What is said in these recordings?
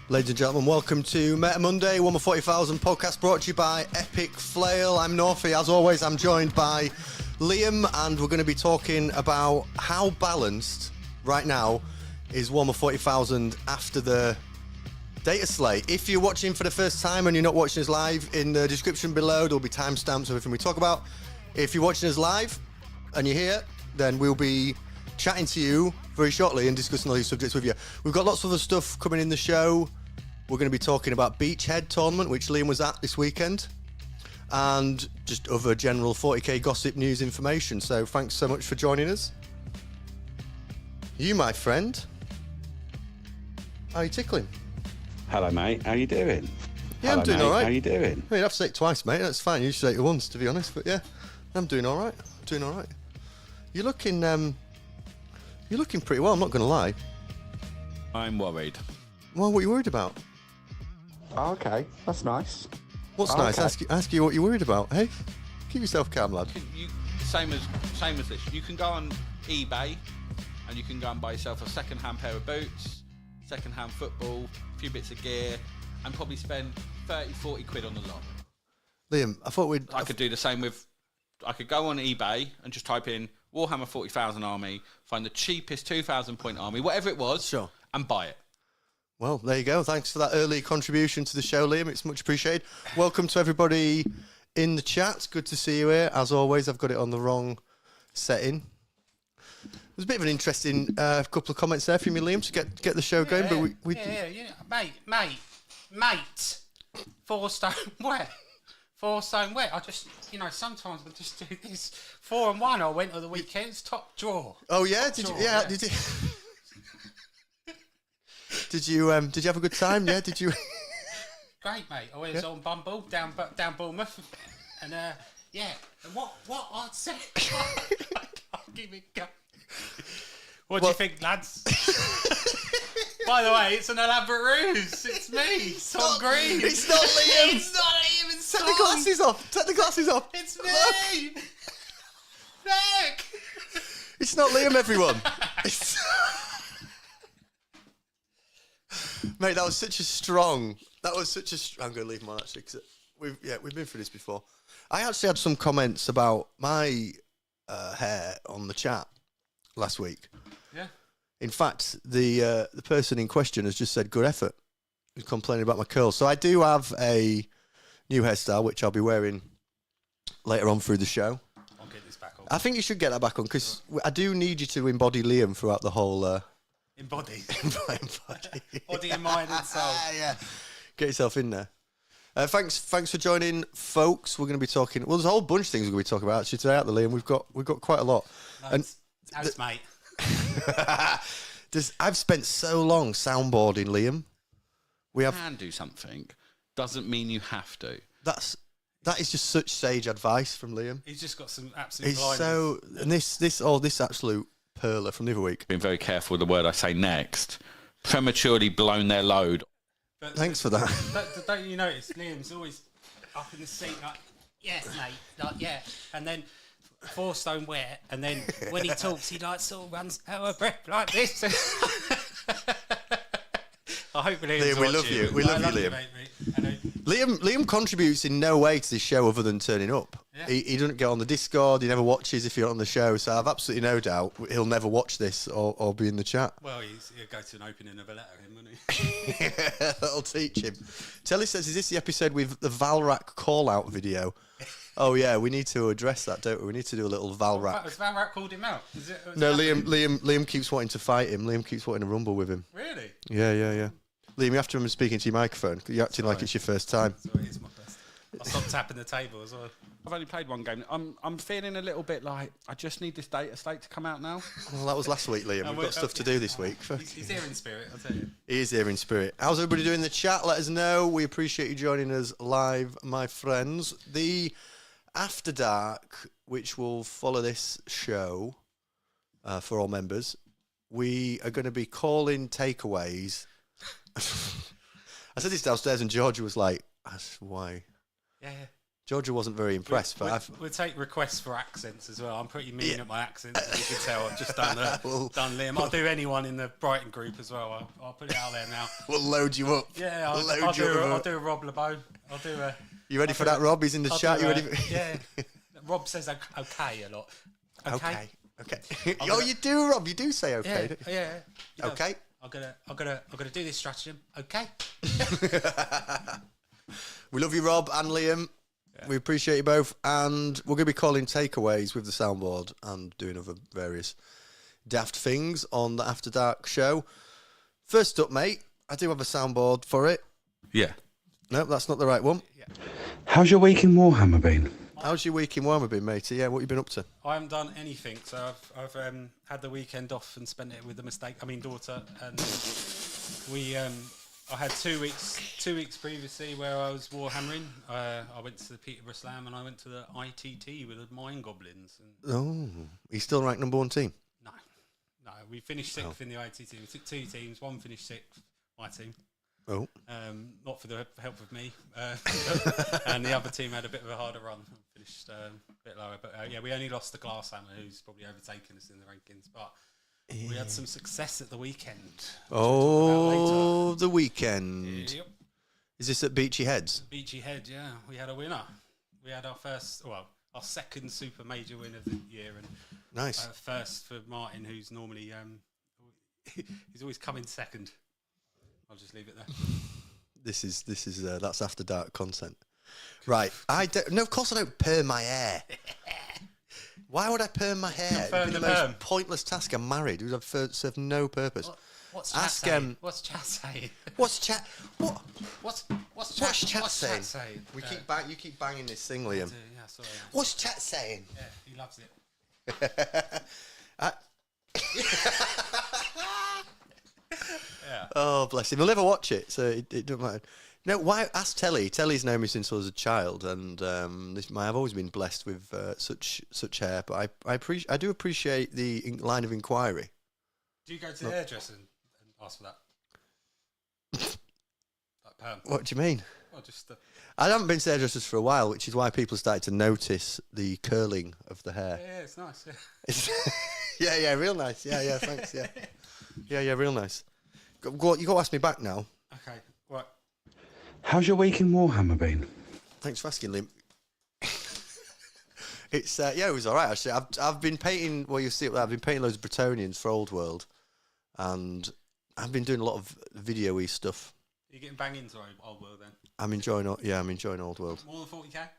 Ladies and gentlemen, welcome to Meta Monday, Warhammer 40,000 podcast brought to you by Epic Flail. I'm Northie. As always, I'm joined by Liam, and we're going to be talking about how balanced right now is Warhammer 40,000 after the data slate. If you're watching for the first time and you're not watching us live, in the description below there'll be timestamps of everything we talk about. If you're watching us live and you're here, then we'll be chatting to you very shortly and discussing all these subjects with you. We've got lots of other stuff coming in the show. We're going to be talking about Beachead tournament, which Liam was at this weekend, and just other general 40k gossip, news, information. So thanks so much for joining us. You, my friend, how are you tickling? Hello, mate. How you doing? Yeah, Hello, I'm doing mate. all right. How you doing? I mean, I'd have to say it twice, mate. That's fine. You should say it once, to be honest. But yeah, I'm doing all right. You're looking pretty well. I'm not going to lie. I'm worried. Well, what are you worried about? Oh, okay, that's nice. What's nice? Ask you what you're worried about. Hey, keep yourself calm, lad. Same as this. You can go on eBay and you can go and buy yourself a second-hand pair of boots, second-hand football, a few bits of gear, and probably spend 30, 40 quid on the lot. Liam, I could do the same with. I could go on eBay and just type in Warhammer 40,000 army, find the cheapest 2,000 point army, whatever it was, Sure. and buy it. Well, there you go. Thanks for that early contribution to the show, Liam. It's much appreciated. Welcome to everybody in the chat. Good to see you here. As always, I've got it on the wrong setting. There's a bit of an interesting couple of comments there from you, Liam, to get the show going. But we mate. 4 stone wet. 4 stone wet. I just, sometimes I just do this. 4 and 1. I went to the weekends. Top draw. Oh yeah, did you? Did you have a good time? Yeah, did you? Great, mate. I was on Bumble down Bournemouth, and And what I'd say? Give it go. What do you think, lads? By the way, it's an elaborate ruse. It's me, Tom Green. It's not Liam. It's not Liam. It's Take the glasses off. Take the glasses off. It's me. Look. It's not Liam, everyone. Mate, that was such a strong. I'm going to leave them on actually because we've been through this before. I actually had some comments about my hair on the chat last week. Yeah. In fact, the person in question has just said good effort. He's complaining about my curls. So I do have a new hairstyle which I'll be wearing later on through the show. I'll get this back on. I think you should get that back on because I do need you to embody Liam throughout the whole. Embody. Body and mind and soul. Yeah. Get yourself in there. Thanks for joining, folks. We're going to be talking. Well, there's a whole bunch of things we're going to be talking about actually today, out there, Liam. We've got quite a lot. Nice. How's mate? I've spent so long soundboarding, Liam. You can do something. Doesn't mean you have to. That is just such sage advice from Liam. He's just got some absolute blinders. This absolute perler from the other week. Being very careful with the word I say next. Prematurely blown their load. But thanks for that. Don't you notice Liam's always up in the seat like, yes, mate, like, yeah, and then 4 stone wet, and then when he talks, he like sort of runs out of breath like this. I hope Liam, we love you. We love you, Liam. Mate. Liam contributes in no way to this show other than turning up. Yeah. He doesn't get on the Discord. He never watches if you're on the show. So I've absolutely no doubt he'll never watch this or be in the chat. Well, he'll go to an opening of a letter, won't he? Yeah, that'll teach him. Telly says, is this the episode with the Valrak call-out video? Oh, yeah, we need to address that, don't we? We need to do a little Valrak. Has Valrak called him out? No, Liam keeps wanting to fight him. Liam keeps wanting to rumble with him. Really? Yeah. Liam, you have to remember speaking to your microphone. You're acting like it's your first time. Sorry, it's my first. I'll stop tapping the table as well. I've only played one game. I'm feeling a little bit like I just need this data slate to come out now. Well, that was last week, Liam. We've got stuff to do this week. He's here in spirit, I'll tell you. He is here in spirit. How's everybody doing in the chat? Let us know. We appreciate you joining us live, my friends. The After Dark, which will follow this show for all members, we are going to be calling takeaways. I said this downstairs and Georgia was like, that's why. Yeah. Georgia wasn't very impressed, but we'll take requests for accents as well. I'm pretty mean at my accents, as you can tell. I've just done Liam. I'll do anyone in the Brighton group as well. I'll put it out there now. We'll load you up. Yeah, I'll do a Rob LeBeau. I'll do a... You ready for that, Rob? He's in the chat. You ready? Yeah. Rob says okay a lot. Okay. Oh, you do, Rob. You do say okay. Yeah. You know, okay. I'm gonna do this stratagem. Okay. We love you, Rob and Liam. Yeah. We appreciate you both, and we're going to be calling takeaways with the soundboard and doing other various daft things on the After Dark show. First up, mate, I do have a soundboard for it. Yeah. No, that's not the right one. Yeah. How's your week in Warhammer been? How's your week in Warhammer been, matey? Yeah, what have you been up to? I haven't done anything, so I've had the weekend off and spent it with the daughter, and I had 2 weeks previously where I was Warhammering. I went to the Peterborough Slam and I went to the ITT with the Mine Goblins. Oh, he's still ranked number one team? No, we finished sixth in the ITT. We took 2 teams, one finished sixth, my team. Oh. Not for the help of me. And the other team had a bit of a harder run. Finished a bit lower. But we only lost to Glasshammer, who's probably overtaken us in the rankings. But we had some success at the weekend. Oh, the weekend. Yep. Is this at Beachead? Beachead, yeah. We had a winner. We had our second super major win of the year. And nice. First for Martin, who's normally, he's always coming second. I'll just leave it there. This is that's After Dark content, right? Of course I don't perm my hair. Why would I perm my hair? It'd be the most pointless task. I'm married. It would serve no purpose. What's chat saying? What's chat saying? What's chat? What's chat saying? You keep banging this thing, Liam. Yeah, sorry. What's chat saying? Yeah, he loves it. Yeah. Oh, bless him. He'll never watch it, so it doesn't matter. No, why ask Telly? Telly's known me since I was a child, and I've always been blessed with such hair. But I do appreciate the line of inquiry. Do you go to the hairdresser and ask for that? Like perm? What do you mean? Well, just I haven't been to hairdressers for a while, which is why people started to notice the curling of the hair. Yeah, it's nice. Yeah. yeah, real nice. Yeah, thanks. Yeah, real nice. You got to ask me back now. Okay, right. How's your week in Warhammer been? Thanks for asking, Liam. It's it was all right actually. I've been painting. Well, you see, I've been painting loads of Bretonians for Old World, and I've been doing a lot of video-y stuff. Are you getting bang into Old World then? I'm enjoying Old World. More than 40k? Or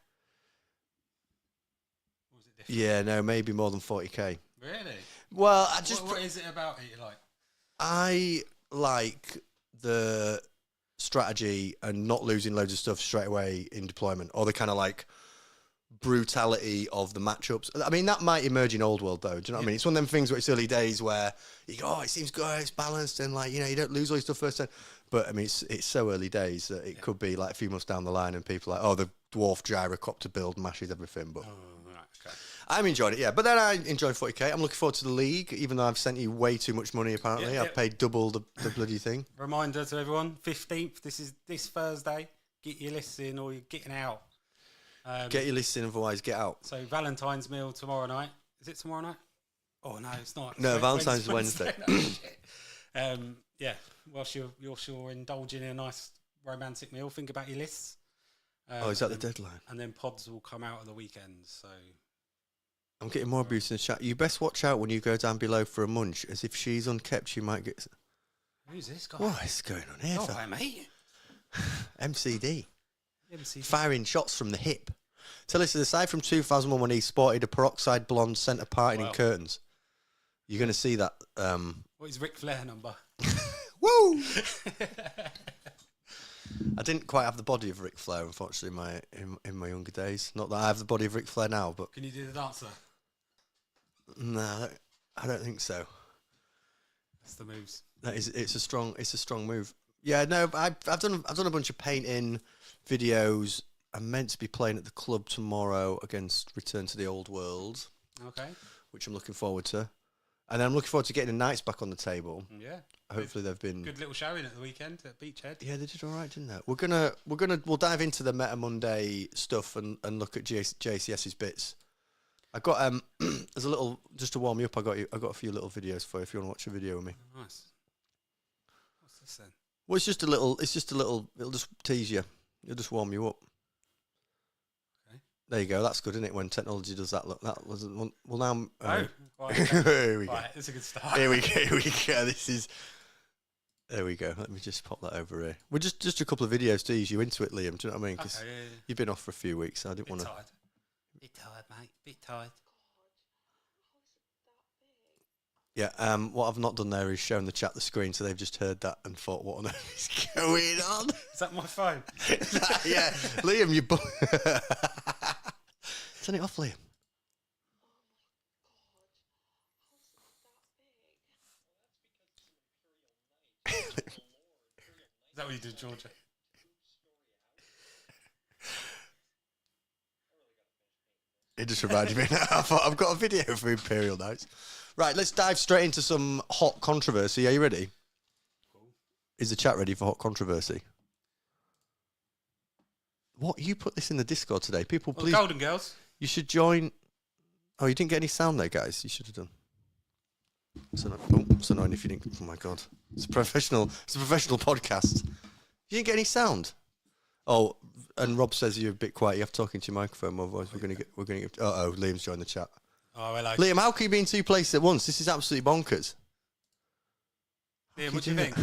was it different? Yeah, no, maybe more than 40k. Really? Well, what is it about it you like? I like the strategy and not losing loads of stuff straight away in deployment, or the kind of like brutality of the matchups. I mean, that might emerge in Old World though. Do you know what I mean? It's one of them things where it's early days where you go, oh, it seems good, it's balanced, and like, you don't lose all your stuff first time. But I mean, it's so early days that it could be like a few months down the line and people are like, oh, the dwarf gyrocopter build mashes everything. But okay. I'm enjoying it, yeah. But then I enjoy 40k. I'm looking forward to the league, even though I've sent you way too much money, apparently. I've paid double the bloody thing. Reminder to everyone, 15th, this Thursday. Get your lists in or you're getting out. Get your lists in, otherwise get out. So Valentine's meal tomorrow night. Is it tomorrow night? Oh, no, it's not. No, Valentine's is Wednesday. Yeah, whilst you're indulging in a nice romantic meal, think about your lists. Is that the deadline? And then pods will come out on the weekends, so... I'm getting more abuse in the chat. You best watch out when you go down below for a munch, as if she's unkept, you might get... Who's this guy? What is going on here? Oh, mate. MCD. Firing shots from the hip. Tell us, aside from 2001 when he sported a peroxide blonde centre parting in curtains, you're going to see that... What is Ric Flair number? Woo! I didn't quite have the body of Ric Flair, unfortunately, in my younger days. Not that I have the body of Ric Flair now, but... Can you do the dancer? No, I don't think so. That's the moves. It's a strong move. Yeah, no, I've done a bunch of painting videos. I'm meant to be playing at the club tomorrow against Return to the Old World. Okay. Which I'm looking forward to. And I'm looking forward to getting the Knights back on the table. Yeah. Hopefully they've been Good little showing at the weekend at Beachead. Yeah, they did all right, didn't they? We'll dive into the Meta Monday stuff and look at JCS's bits. I got there's a little just to warm you up. I got a few little videos for you if you want to watch a video with me. Oh, nice. What's this then? Well, it's just a little. It'll just tease you. It'll just warm you up. Okay. There you go. That's good, isn't it? When technology does that. Look, that wasn't. Well, now. Right, Here we go. right, it's a good start. Here we go. Here we go. This is. There we go. Let me just pop that over here. We're just a couple of videos to ease you into it, Liam. Do you know what I mean? Because you've been off for a few weeks, so I didn't want to. Bit tired, mate. Bit tired. Yeah. What I've not done there is shown the chat the screen, so they've just heard that and thought, "What on earth is going on?" Is that my phone? Yeah, Liam, you. Turn it off, Liam. Is that what you did, Georgia? It just reminded me. I thought I've got a video for Imperial Knights. Right, let's dive straight into some hot controversy. Are you ready? Cool. Is the chat ready for hot controversy? What? You put this in the Discord today. People, please. Golden Girls. You should join. Oh, you didn't get any sound there, guys. You should have done. It's annoying if you didn't. Oh my god, it's a professional podcast. You didn't get any sound. Oh, and Rob says you're a bit quiet. You have to talk into your microphone, otherwise we're gonna get. Oh, Liam's joined the chat. Oh, hello. Liam, how can you be in two places at once? This is absolutely bonkers. Liam, what do you think?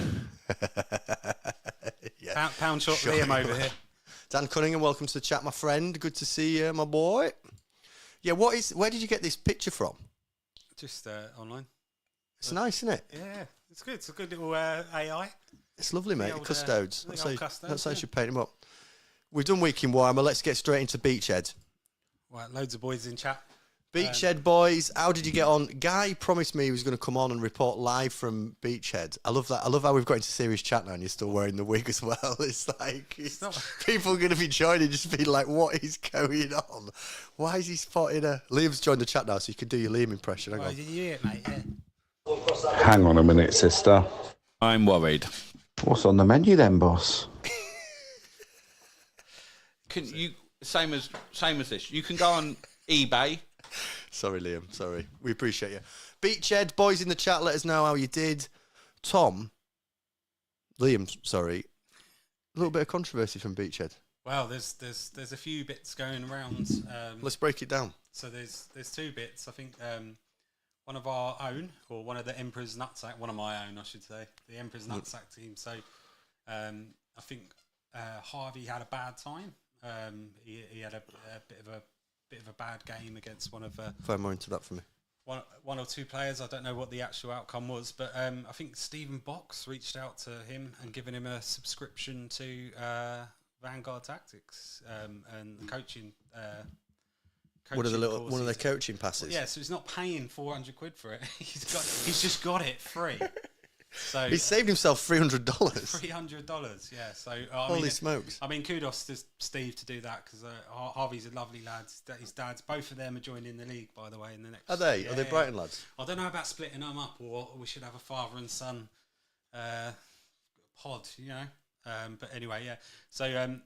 Yeah. Pound shot Liam over here. Dan Cunningham, welcome to the chat, my friend. Good to see you, my boy. Yeah, where did you get this picture from? Just online. It's nice, isn't it? Yeah, it's good. It's a good little AI. It's lovely, mate. old, Custodes. the That's old how Custodes, you yeah. should paint him up. We've done Week in Warhammer. Let's get straight into Beachead. Right, loads of boys in chat. Beachead boys, how did you get on? Guy promised me he was going to come on and report live from Beachead. I love that. I love how we've got into serious chat now and you're still wearing the wig as well. It's like people are going to be joining, just being like, what is going on? Why is he spotting a... Liam's joined the chat now, so you can do your Liam impression. Hang on. Did you hear it, mate? Yeah. Hang on a minute, sister. I'm worried. What's on the menu then, boss? Can you same as this? You can go on eBay. Sorry, Liam. Sorry. We appreciate you. Beachead, boys in the chat, let us know how you did. Tom, Liam, sorry. A little bit of controversy from Beachead. Well, there's a few bits going around. Let's break it down. So there's two bits. I think one of our own, or one of the Emperor's Nutsack, one of my own, I should say, the Emperor's Nutsack team. So I think Harvey had a bad time. He had a bit of a bad game against one of Find more into that for me. one or two players. I don't know what the actual outcome was, but I think Stephen Box reached out to him and given him a subscription to Vanguard Tactics and the coaching. One of their coaching passes. Well, yeah, so he's not paying 400 quid for it. He's just got it free. So he saved himself $300. $300, yeah. So holy smokes! I mean, kudos to Steve to do that because Harvey's a lovely lad. His dad's, both of them are joining the league, by the way. In the next, Are they? Yeah, Are they Brighton lads? I don't know about splitting them up, or we should have a father and son pod, you know. But anyway, yeah. So I'm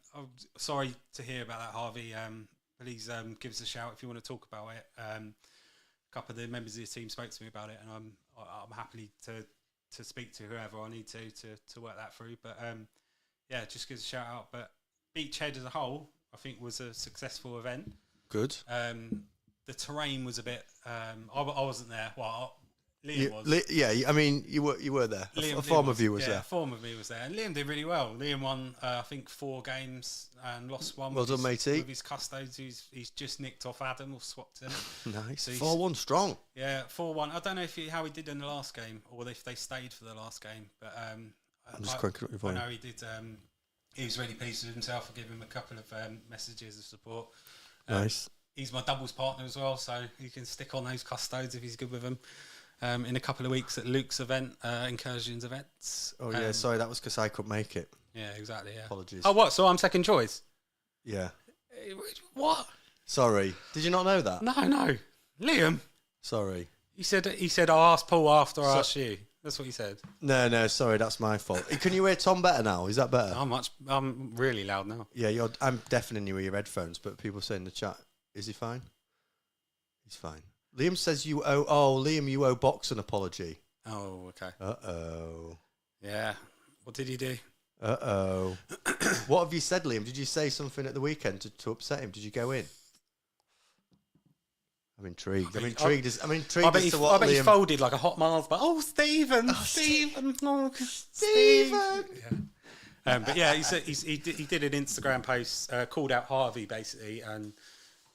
sorry to hear about that, Harvey. Please give us a shout if you want to talk about it. A couple of the members of the team spoke to me about it, and I'm happy to speak to whoever I need to work that through. But yeah, just give us a shout out. But Beachead as a whole, I think, was a successful event. Good. The terrain was a bit. I wasn't there. Well, Liam was. Yeah, I mean, you were there. A former view was there. A former view was there, and Liam did really well. Liam won, I think, 4 games and lost 1. Well done, matey. With his custodes, he's just nicked off Adam or swapped him. Nice. So 4-1 strong. Yeah, 4-1. I don't know how he did in the last game, or if they stayed for the last game. But I'm just cranking up your volume. I know he did. He was really pleased with himself. I gave him a couple of messages of support. Nice. He's my doubles partner as well, so he can stick on those custodes if he's good with them. In a couple of weeks at Luke's event, Incursions events. Oh yeah, sorry, that was because I couldn't make it. Yeah, exactly. Yeah. Apologies. Oh, what? So I'm second choice? Yeah. What? Sorry. Did you not know that? No. Liam. Sorry. He said I'll ask Paul after I ask you. That's what he said. No, sorry, that's my fault. Can you hear Tom better now? Is that better? I'm really loud now. Yeah, I'm deafening you with your headphones, but people say in the chat, is he fine? He's fine. Liam says you owe Box an apology. Oh, okay. Uh-oh. Yeah. What did he do? Uh-oh. What have you said, Liam? Did you say something at the weekend to upset him? Did you go in? I'm intrigued. I'm intrigued as to what Liam... I bet he folded like a hot Mars, but Stephen. Yeah. But yeah, he did an Instagram post, called out Harvey basically, and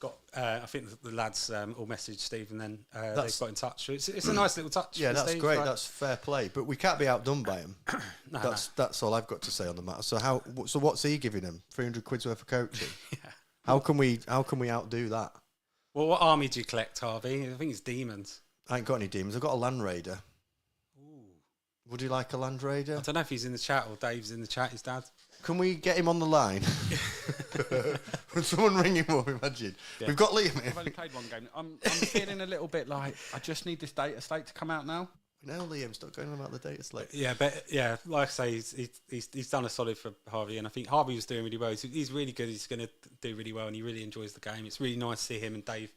got. I think the lads all messaged Steve, and then they got in touch. So it's a nice little touch. Yeah, that's Steve, great. right? That's fair play. But we can't be outdone by him. That's all I've got to say on the matter. So what's he giving him? 300 quid's worth of coaching. Yeah. How can we outdo that? Well, what army do you collect, Harvey? I think it's demons. I ain't got any demons. I've got a Land Raider. Ooh. Would you like a Land Raider? I don't know if he's in the chat or Dave's in the chat, his dad. Can we get him on the line? Would someone ring him up, imagine? Yeah. We've got Liam here. I've only played one game. I'm feeling a little bit like I just need this data slate to come out now. No, Liam, stop going on about the data slate. Yeah, but yeah, like I say, he's done a solid for Harvey, and I think Harvey was doing really well. He's really good. He's going to do really well, and he really enjoys the game. It's really nice to see him and Dave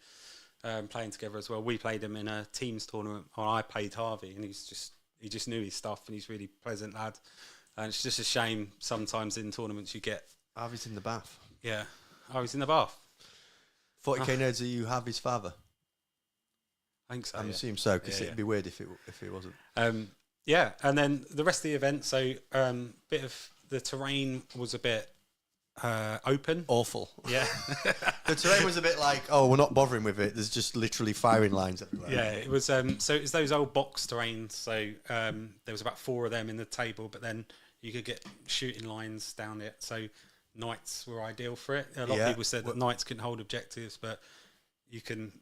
playing together as well. We played him in a teams tournament, and I played Harvey, and he just knew his stuff, and he's a really pleasant lad. And it's just a shame sometimes in tournaments you get Harvey's in the bath. Yeah, Harvey's in the bath. 40k nerds, are you Harvey's father? I think so. I'm assuming so, because it'd be weird if it wasn't. Yeah, and then the rest of the event. So, bit of the terrain was a bit open. Awful. Yeah, the terrain was a bit like, we're not bothering with it. There's just literally firing lines everywhere. Yeah, it was. So it was those old box terrains. So there was about 4 of them in the table, but then you could get shooting lines down it. So knights were ideal for it. A lot of people said that knights couldn't hold objectives, but you can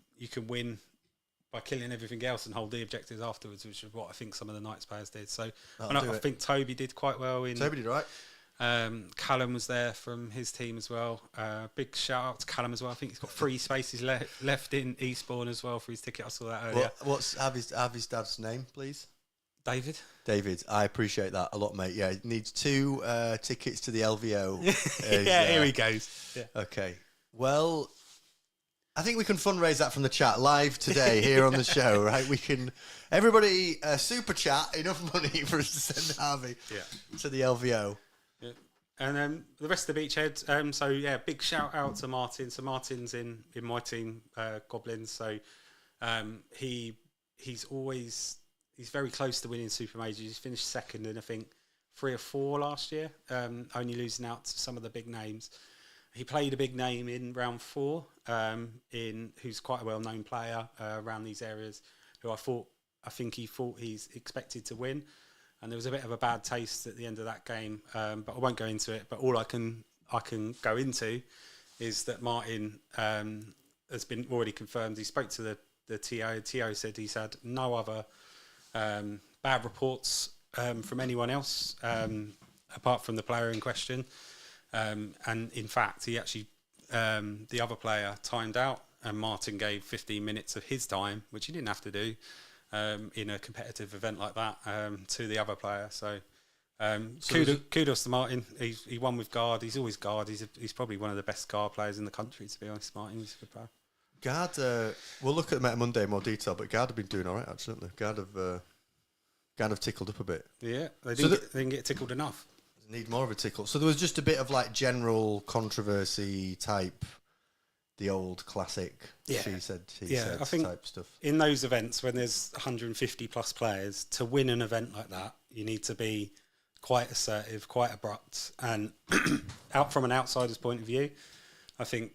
win by killing everything else and hold the objectives afterwards, which is what I think some of the Knights players did. So I think Toby did quite well. Toby did right. Callum was there from his team as well. Big shout out to Callum as well. I think he's got 3 spaces left in Eastbourne as well for his ticket. I saw that earlier. What's Harvey's dad's name, please? David. I appreciate that a lot, mate. Yeah, he needs 2 tickets to the LVO. Here he goes. Yeah. Okay. Well, I think we can fundraise that from the chat live today here on the show, right? We can, everybody super chat enough money for us to send Harvey to the LVO. Yeah. And then the rest of the Beachead. Big shout out to Martin. So Martin's in my team, Goblins. So he's very close to winning Super Majors. He's finished second in I think 3 or 4 last year, only losing out to some of the big names. He played a big name in round 4, who's quite a well-known player around these areas, who I think he thought he's expected to win, and there was a bit of a bad taste at the end of that game. But I won't go into it. But all I can go into is that Martin has been already confirmed. He spoke to the TO. TO said he's had no other bad reports from anyone else apart from the player in question. And in fact, he actually, the other player timed out, and Martin gave 15 minutes of his time, which he didn't have to do in a competitive event like that, to the other player. So kudos to Martin. He won with guard. He's always guard. He's probably one of the best guard players in the country, to be honest. Martin, he's a good player. Guard, we'll look at Meta Monday in more detail, but Guard have been doing all right, actually. Guard have tickled up a bit. Yeah, they didn't get tickled enough. Need more of a tickle. So there was just a bit of like general controversy type, the old classic she said I think type stuff. In those events when there's 150 plus players, to win an event like that, you need to be quite assertive, quite abrupt, and out from an outsider's point of view, I think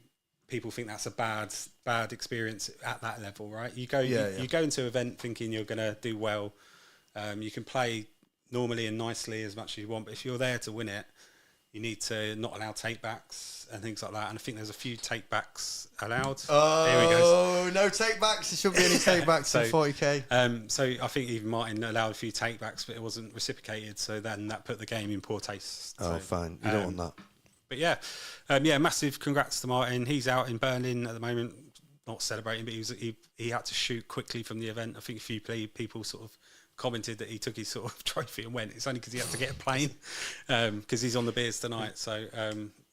people think that's a bad experience at that level, right? You go into an event thinking you're going to do well. You can play normally and nicely as much as you want, but if you're there to win it, you need to not allow takebacks and things like that. And I think there's a few takebacks allowed. Oh, no takebacks. There shouldn't be any takebacks in 40k. So I think even Martin allowed a few takebacks, but it wasn't reciprocated. So then that put the game in poor taste. Oh, fine. You don't want that. But massive congrats to Martin. He's out in Berlin at the moment not celebrating, but he had to shoot quickly from the event. I think a few people sort of commented that he took his sort of trophy and went. It's only because he had to get a plane because he's on the beers tonight. So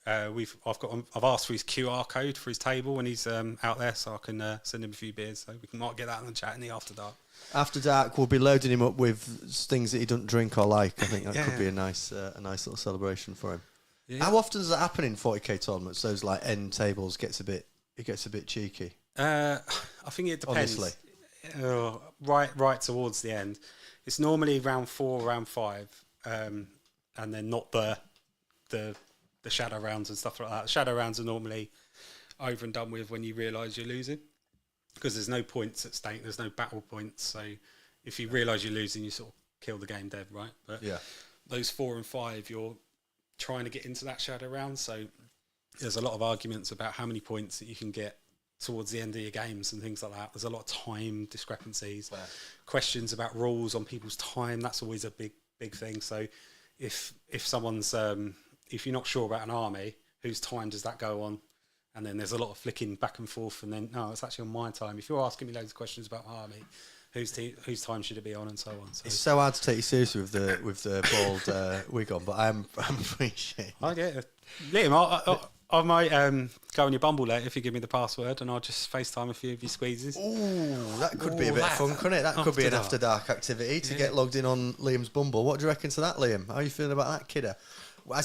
I've asked for his QR code for his table when he's out there, so I can send him a few beers. So we might get that in the chat in the after dark. After dark, we'll be loading him up with things that he doesn't drink or like. I think that could be a nice little celebration for him. Yeah. How often does that happen in 40k tournaments? Those like end tables gets a bit cheeky. I think it depends. Honestly, right towards the end, it's normally round 4, round 5, and then not the shadow rounds and stuff like that. The shadow rounds are normally over and done with when you realise you're losing, because there's no points at stake. There's no battle points. So if you realise you're losing, you sort of kill the game dead, right? But those 4 and 5, you're trying to get into that shadow round. So there's a lot of arguments about how many points that you can get towards the end of your games and things like that. There's a lot of time discrepancies, questions about rules on people's time. That's always a big thing. So if someone's if you're not sure about an army, whose time does that go on? And then there's a lot of flicking back and forth, and then no, it's actually on my time. If you're asking me loads of questions about my army, whose time should it be on, and so on. So it's so hard to take you seriously with the bald wig on, but I'm appreciating. I get it. Liam, I might go on your Bumble later if you give me the password, and I'll just FaceTime a few of your squeezes. Ooh, that could be a bit of fun, couldn't it? That could be an after dark activity to get logged in on Liam's Bumble. What do you reckon to that, Liam? How are you feeling about that, kidder? I'm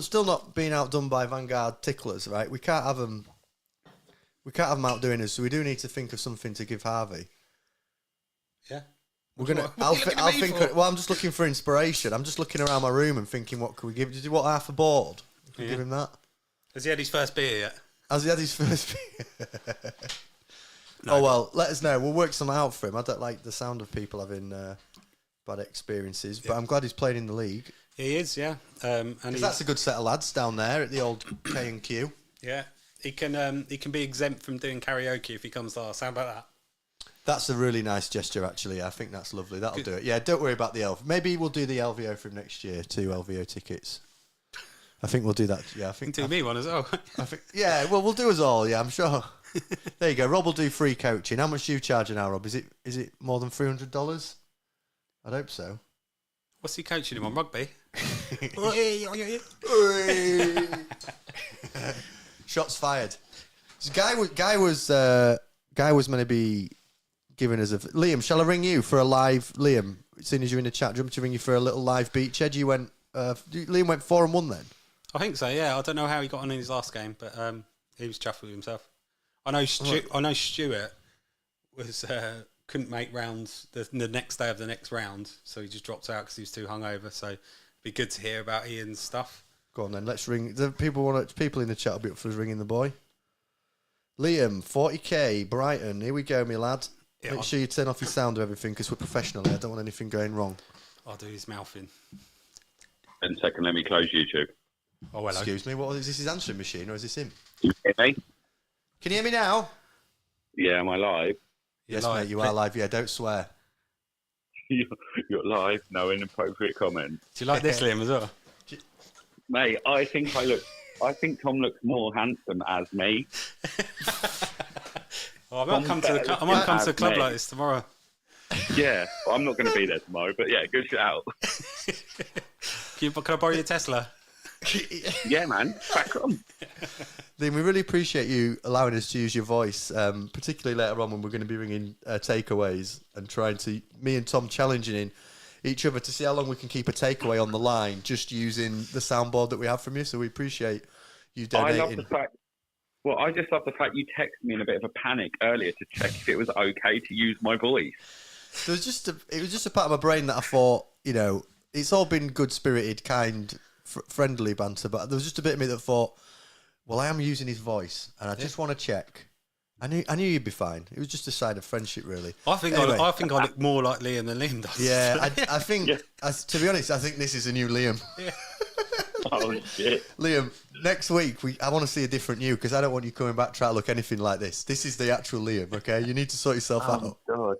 still not being outdone by Vanguard ticklers, right? We can't have them outdoing us, so we do need to think of something to give Harvey. Yeah. I'll think. Well, I'm just looking for inspiration. I'm just looking around my room and thinking, what could we give? Did you want half a board? Give him that. Has he had his first beer yet? Has he had his first beer? Well, let us know. We'll work something out for him. I don't like the sound of people having bad experiences, but I'm glad he's playing in the league. He is, yeah. And that's a good set of lads down there at the old K&Q. Yeah, he can be exempt from doing karaoke if he comes last. How about that? That's a really nice gesture, actually. I think that's lovely. That'll do it. Yeah, don't worry about the elf. Maybe we'll do the LVO for him next year. 2 LVO tickets. I think we'll do that. Yeah, I think do me one as well. I think. Yeah, well, we'll do us all. Yeah, I'm sure. There you go. Rob will do free coaching. How much do you charge now, Rob? Is it more than $300? I'd hope so. What's he coaching him on, rugby? Shots fired. So guy was meant to be giving us a... Liam, shall I ring you for a live... Liam, as soon as you're in the chat, do you want me to ring you for a little live Beachead? Liam went 4-1 then? I think so, yeah. I don't know how he got on in his last game, but he was chuffed with himself. I know Stuart was... couldn't make rounds the next day of the next round, so he just dropped out because he was too hungover. So it'd be good to hear about Ian's stuff. Go on then, let's ring. The people in the chat will be up for us ringing the boy. Liam, 40k, Brighton. Here we go, my lad. Yeah, Make sure you turn off your sound and everything because we're professional here. I don't want anything going wrong. I'll do his mouth in. 10 seconds, let me close YouTube. Oh, hello. Excuse me, what is this? His answering machine or is this him? Can you hear me? Can you hear me now? Yeah, am I live? Yes, mate, you are live. Yeah, don't swear. You're live. No inappropriate comment. Do you like this, Liam, as well? Mate, I think Tom looks more handsome as me. I might come to the club like this tomorrow. Yeah, well, I'm not going to be there tomorrow, but yeah, good shout. Can I borrow your Tesla? Yeah, man, back on. Liam, we really appreciate you allowing us to use your voice, particularly later on when we're going to be ringing takeaways and trying to, me and Tom challenging in each other to see how long we can keep a takeaway on the line just using the soundboard that we have from you. So we appreciate you donating. I just love the fact you texted me in a bit of a panic earlier to check if it was okay to use my voice. It was just a part of my brain that I thought, it's all been good-spirited, kind, friendly banter, but there was just a bit of me that thought, well, I am using his voice, and I just want to check. I knew you'd be fine. It was just a sign of friendship, really. I think I look more like Liam than Liam does. Yeah, I think, to be honest, I think this is a new Liam. Yeah. Oh, shit. Liam, next week, I want to see a different you, because I don't want you coming back trying to look anything like this. This is the actual Liam, okay? You need to sort yourself out. Oh, God.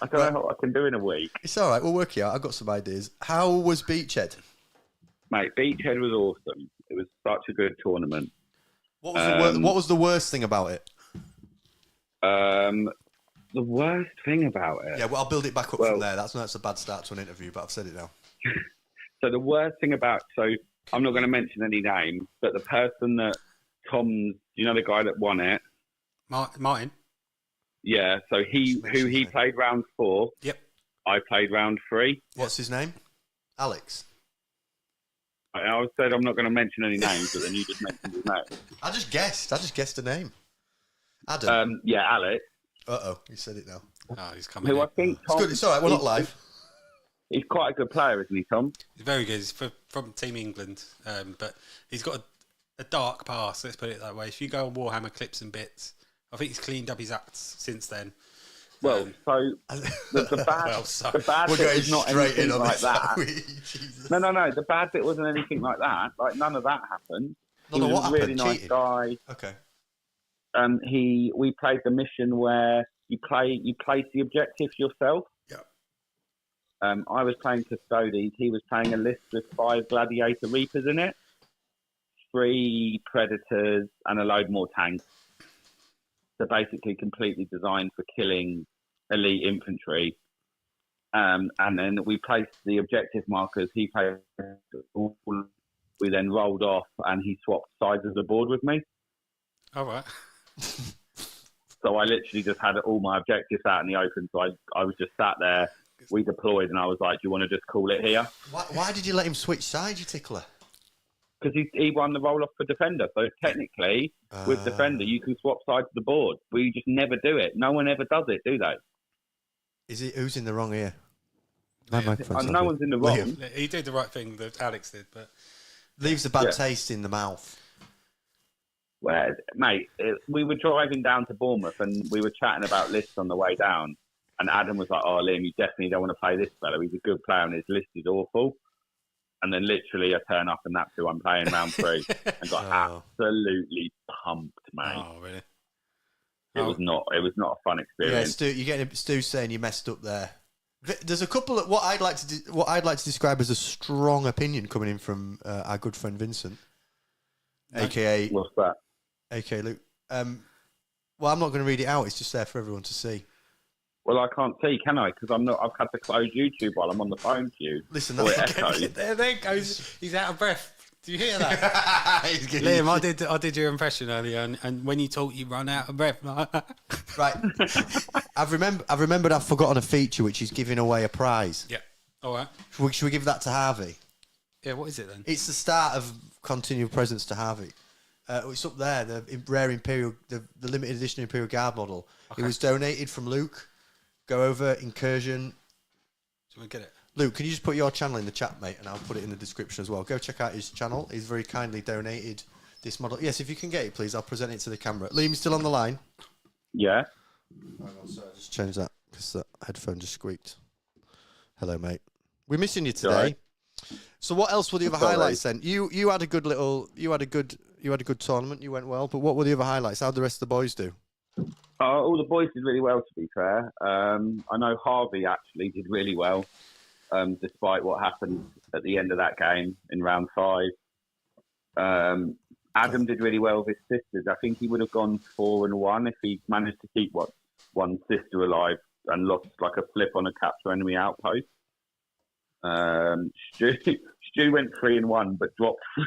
I don't know what I can do in a week. It's all right. We'll work it out. I've got some ideas. How was Beachead? Mate, Beachead was awesome. It was such a good tournament. What was the worst thing about it? The worst thing about it. Yeah, well, I'll build it back up from there. That's a bad start to an interview, but I've said it now. So the worst thing about, I'm not going to mention any names, but the person that Tom's, the guy that won it? Martin? Yeah, so he played round 4. Yep. I played round 3. What's his name? Alex. I said I'm not going to mention any names, but then you just mentioned his name. I just guessed a name. Adam. Yeah, Alex. Uh-oh, you said it now. Oh, he's coming. Who in. I think Tom, It's good. It's all right. We're not live. He's quite a good player, isn't he, Tom? He's very good. He's from Team England, but he's got a dark past. Let's put it that way. If you go on Warhammer clips and bits, I think he's cleaned up his acts since then. Well, the bad We're bit going is not straight in anything on like this, that. aren't we? Jesus. No. The bad bit wasn't anything like that. Like none of that happened. He was what a really happened? nice Cheating? guy. Okay. We played the mission where you place the objectives yourself. Yeah. I was playing Custodies. He was playing a list with 5 Gladiator Reapers in it, 3 Predators, and a load more tanks. So basically, completely designed for killing elite infantry. And then we placed the objective markers. He played. We then rolled off, and he swapped sides of the board with me. All right. So I literally just had all my objectives out in the open. So I was just sat there. We deployed, and I was like, "Do you want to just call it here?" Why did you let him switch sides, you tickler? Because he won the roll off for defender. So technically, with defender, you can swap sides of the board. We just never do it. No one ever does it, do they? Who's in the wrong here? No one's in the wrong. Liam. He did the right thing that Alex did, but Leaves a bad taste in the mouth. Well, mate, we were driving down to Bournemouth and we were chatting about lists on the way down. And Adam was like, "Oh, Liam, you definitely don't want to play this fellow. He's a good player and his list is awful." And then literally I turn up and that's who I'm playing round 3 and got absolutely pumped, mate. oh really? It was not a fun Yeah, experience. Stu, you're getting Stu saying you messed up there. There's a couple of what I'd like to describe as a strong opinion coming in from our good friend Vincent, aka What's that? aka Luke. Well, I'm not going to read it out. It's just there for everyone to see. Well, I can't see, can I? Because I've had to close YouTube while I'm on the phone to you. Listen, Or it that's echoes. There it goes. He's out of breath. Do you hear that? Liam, I did your impression earlier, and when you talk, you run out of breath. Right. I've remembered I've forgotten a feature which is giving away a prize. Yeah. All right. Should we give that to Harvey? Yeah. What is it then? It's the start of continual presents to Harvey. It's up there, the rare Imperial, the limited edition Imperial Guard model. Okay. It was donated from Luke. Go over, Incursion. Do you want to get it? Luke, can you just put your channel in the chat, mate, and I'll put it in the description as well. Go check out his channel. He's very kindly donated this model. Yes, if you can get it, please, I'll present it to the camera. Liam, you still on the line? Yeah. Hang on, sorry, just change that because that headphone just squeaked. Hello, mate. We're missing you today. Sorry. So, what else were the other Sorry. highlights then? You had a good tournament. You went well, but what were the other highlights? How'd the rest of the boys do? All the boys did really well, to be fair. I know Harvey actually did really well, despite what happened at the end of that game in round 5. Adam did really well with his sisters. I think he would have gone 4-1 if he managed to keep one sister alive and lost like a flip on a capture enemy outpost. Stu went 3-1, but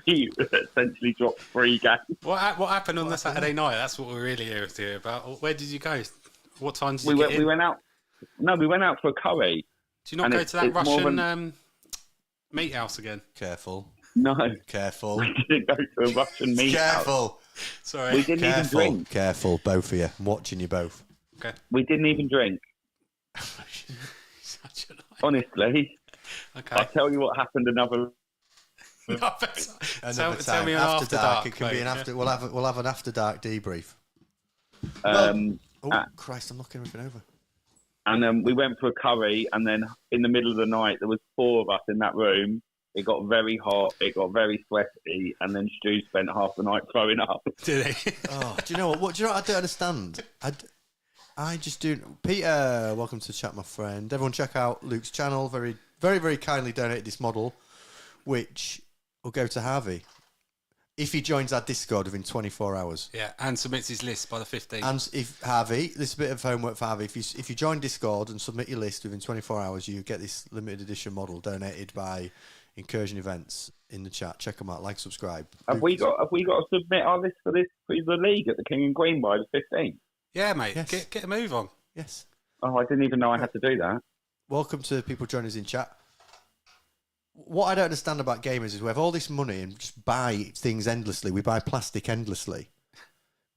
essentially dropped 3 games. What happened on the Saturday night? That's what we're really here to hear about. Where did you go? What time did you get in? We went out. No, we went out for a curry. Do you not go to that Russian meat house again? Careful. No, Careful. we didn't go to a Russian meat house. Careful. Sorry. We didn't even Careful. drink. Careful, both of you. I'm watching you both. Okay. We didn't even drink. Such a lie. Honestly, Okay. I'll tell you what happened another. Another Tell time. me an After dark. It can mate, be an after. yeah. We'll have an after dark debrief. Um, Christ! I'm knocking everything over. and we went for a curry, and then in the middle of the night, there was 4 of us in that room. It got very hot. It got very sweaty, and then Stu spent half the night throwing up. Did he? Oh, do you know what? Do you know what I don't understand? I just do. Peter, welcome to the chat, my friend. Everyone, check out Luke's channel. Very, very, very kindly donated this model, which will go to Harvey. if he joins our Discord within 24 hours. Yeah, and submits his list by the 15th. And if Harvey, this is a bit of homework for Harvey. If you join Discord and submit your list within 24 hours, you get this limited edition model donated by Incursion Events in the chat. Check them out. Like, subscribe. Have we got to submit our list for the league at the King and Queen by the 15th? Yeah, mate. Yes. Get a move on. Yes. Oh, I didn't even know I had to do that. Welcome to people joining us in chat. What I don't understand about gamers is we have all this money and just buy things endlessly. We buy plastic endlessly,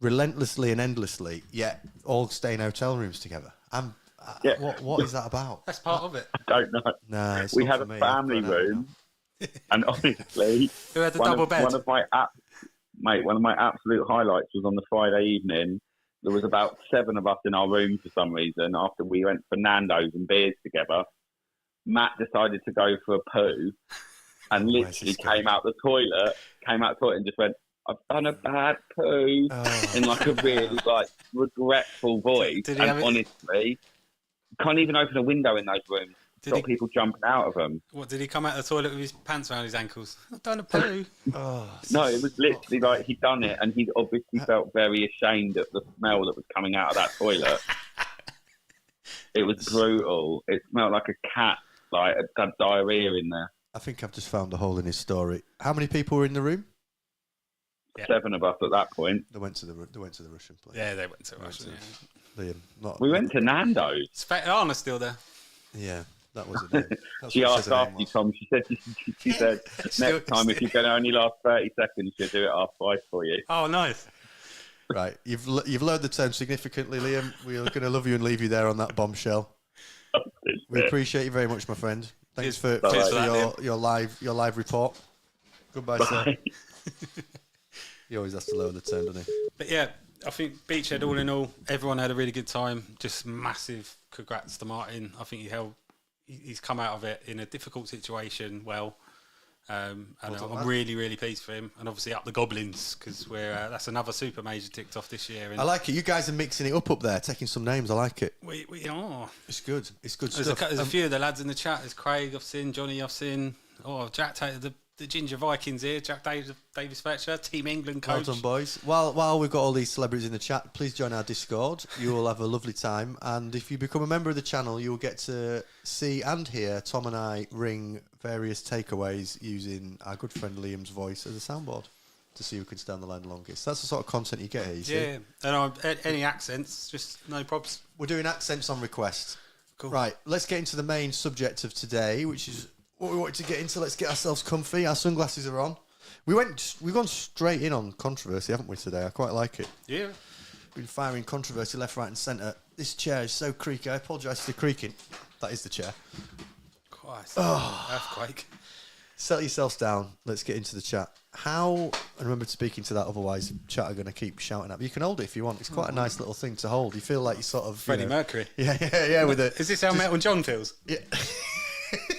relentlessly and endlessly, yet all stay in hotel rooms together. What is that about? That's part of it. I don't know. No, it's We not had for a me. family room, and honestly, Who had the double bed? One of my absolute highlights was on the Friday evening. There was about 7 of us in our room for some reason. After we went for Nando's and beers together, Matt decided to go for a poo, and literally came out the toilet and just went, "I've done a bad poo," in like a really regretful voice. Did and honestly, can't even open a window in those rooms. Got people jumping out of them. What, did he come out of the toilet with his pants around his ankles? I've done a poo. No, it was literally like he'd done it, and he'd obviously felt very ashamed at the smell that was coming out of that toilet. It was brutal. It smelled like a cat, like had diarrhea in there. I think I've just found a hole in his story. How many people were in the room? Yeah. 7 of us at that point. They went to the Russian place. Yeah, they went to Russia. Liam, We went to Nando's. Anna's still there. Yeah, that was it. That's She what asked said her after name you, was. Tom. She said next time if you're going to only last 30 seconds, she'll do it half price for you. Oh, nice. Right, you've lowered the tone significantly, Liam. We're going to love you and leave you there on that bombshell. We appreciate you very much, my friend. Thanks for your live report. Goodbye, sir. He always has to lower the tone, doesn't he? But yeah, I think Beachead, all in all, everyone had a really good time. Just massive congrats to Martin. I think he's come out of it in a difficult situation well. And I'm really, really pleased for him. And obviously up the Goblins, because that's another super major ticked off this year. And I like it. You guys are mixing it up there, taking some names. I like it. we are. It's good. It's good There's stuff. There's a few of the lads in the chat. There's Craig, I've seen. Johnny, I've seen. Oh, Jack Taylor, the Ginger Vikings here. Jack Davis Fletcher, Team England coach. Well done, boys. While we've got all these celebrities in the chat, please join our Discord. You will have a lovely time. And if you become a member of the channel, you will get to see and hear Tom and I ring various takeaways using our good friend Liam's voice as a soundboard to see who can stay on the line the longest. That's the sort of content you get here, you see. Yeah, and any accents, just no props. We're doing accents on request. Cool. Right, let's get into the main subject of today, which is what we wanted to get into. Let's get ourselves comfy. Our sunglasses are on. We've gone straight in on controversy, haven't we, today? I quite like it. Yeah. We've been firing controversy left, right and centre. This chair is so creaky. I apologise for the creaking. That is the chair. Christ. Earthquake. Settle yourselves down. Let's get into the chat. And remember speaking to that, otherwise chat are going to keep shouting at me. You can hold it if you want. It's quite a nice little thing to hold. You feel like you're sort of... Freddie Mercury. Yeah, with it. Is this how Metal John feels? Yeah.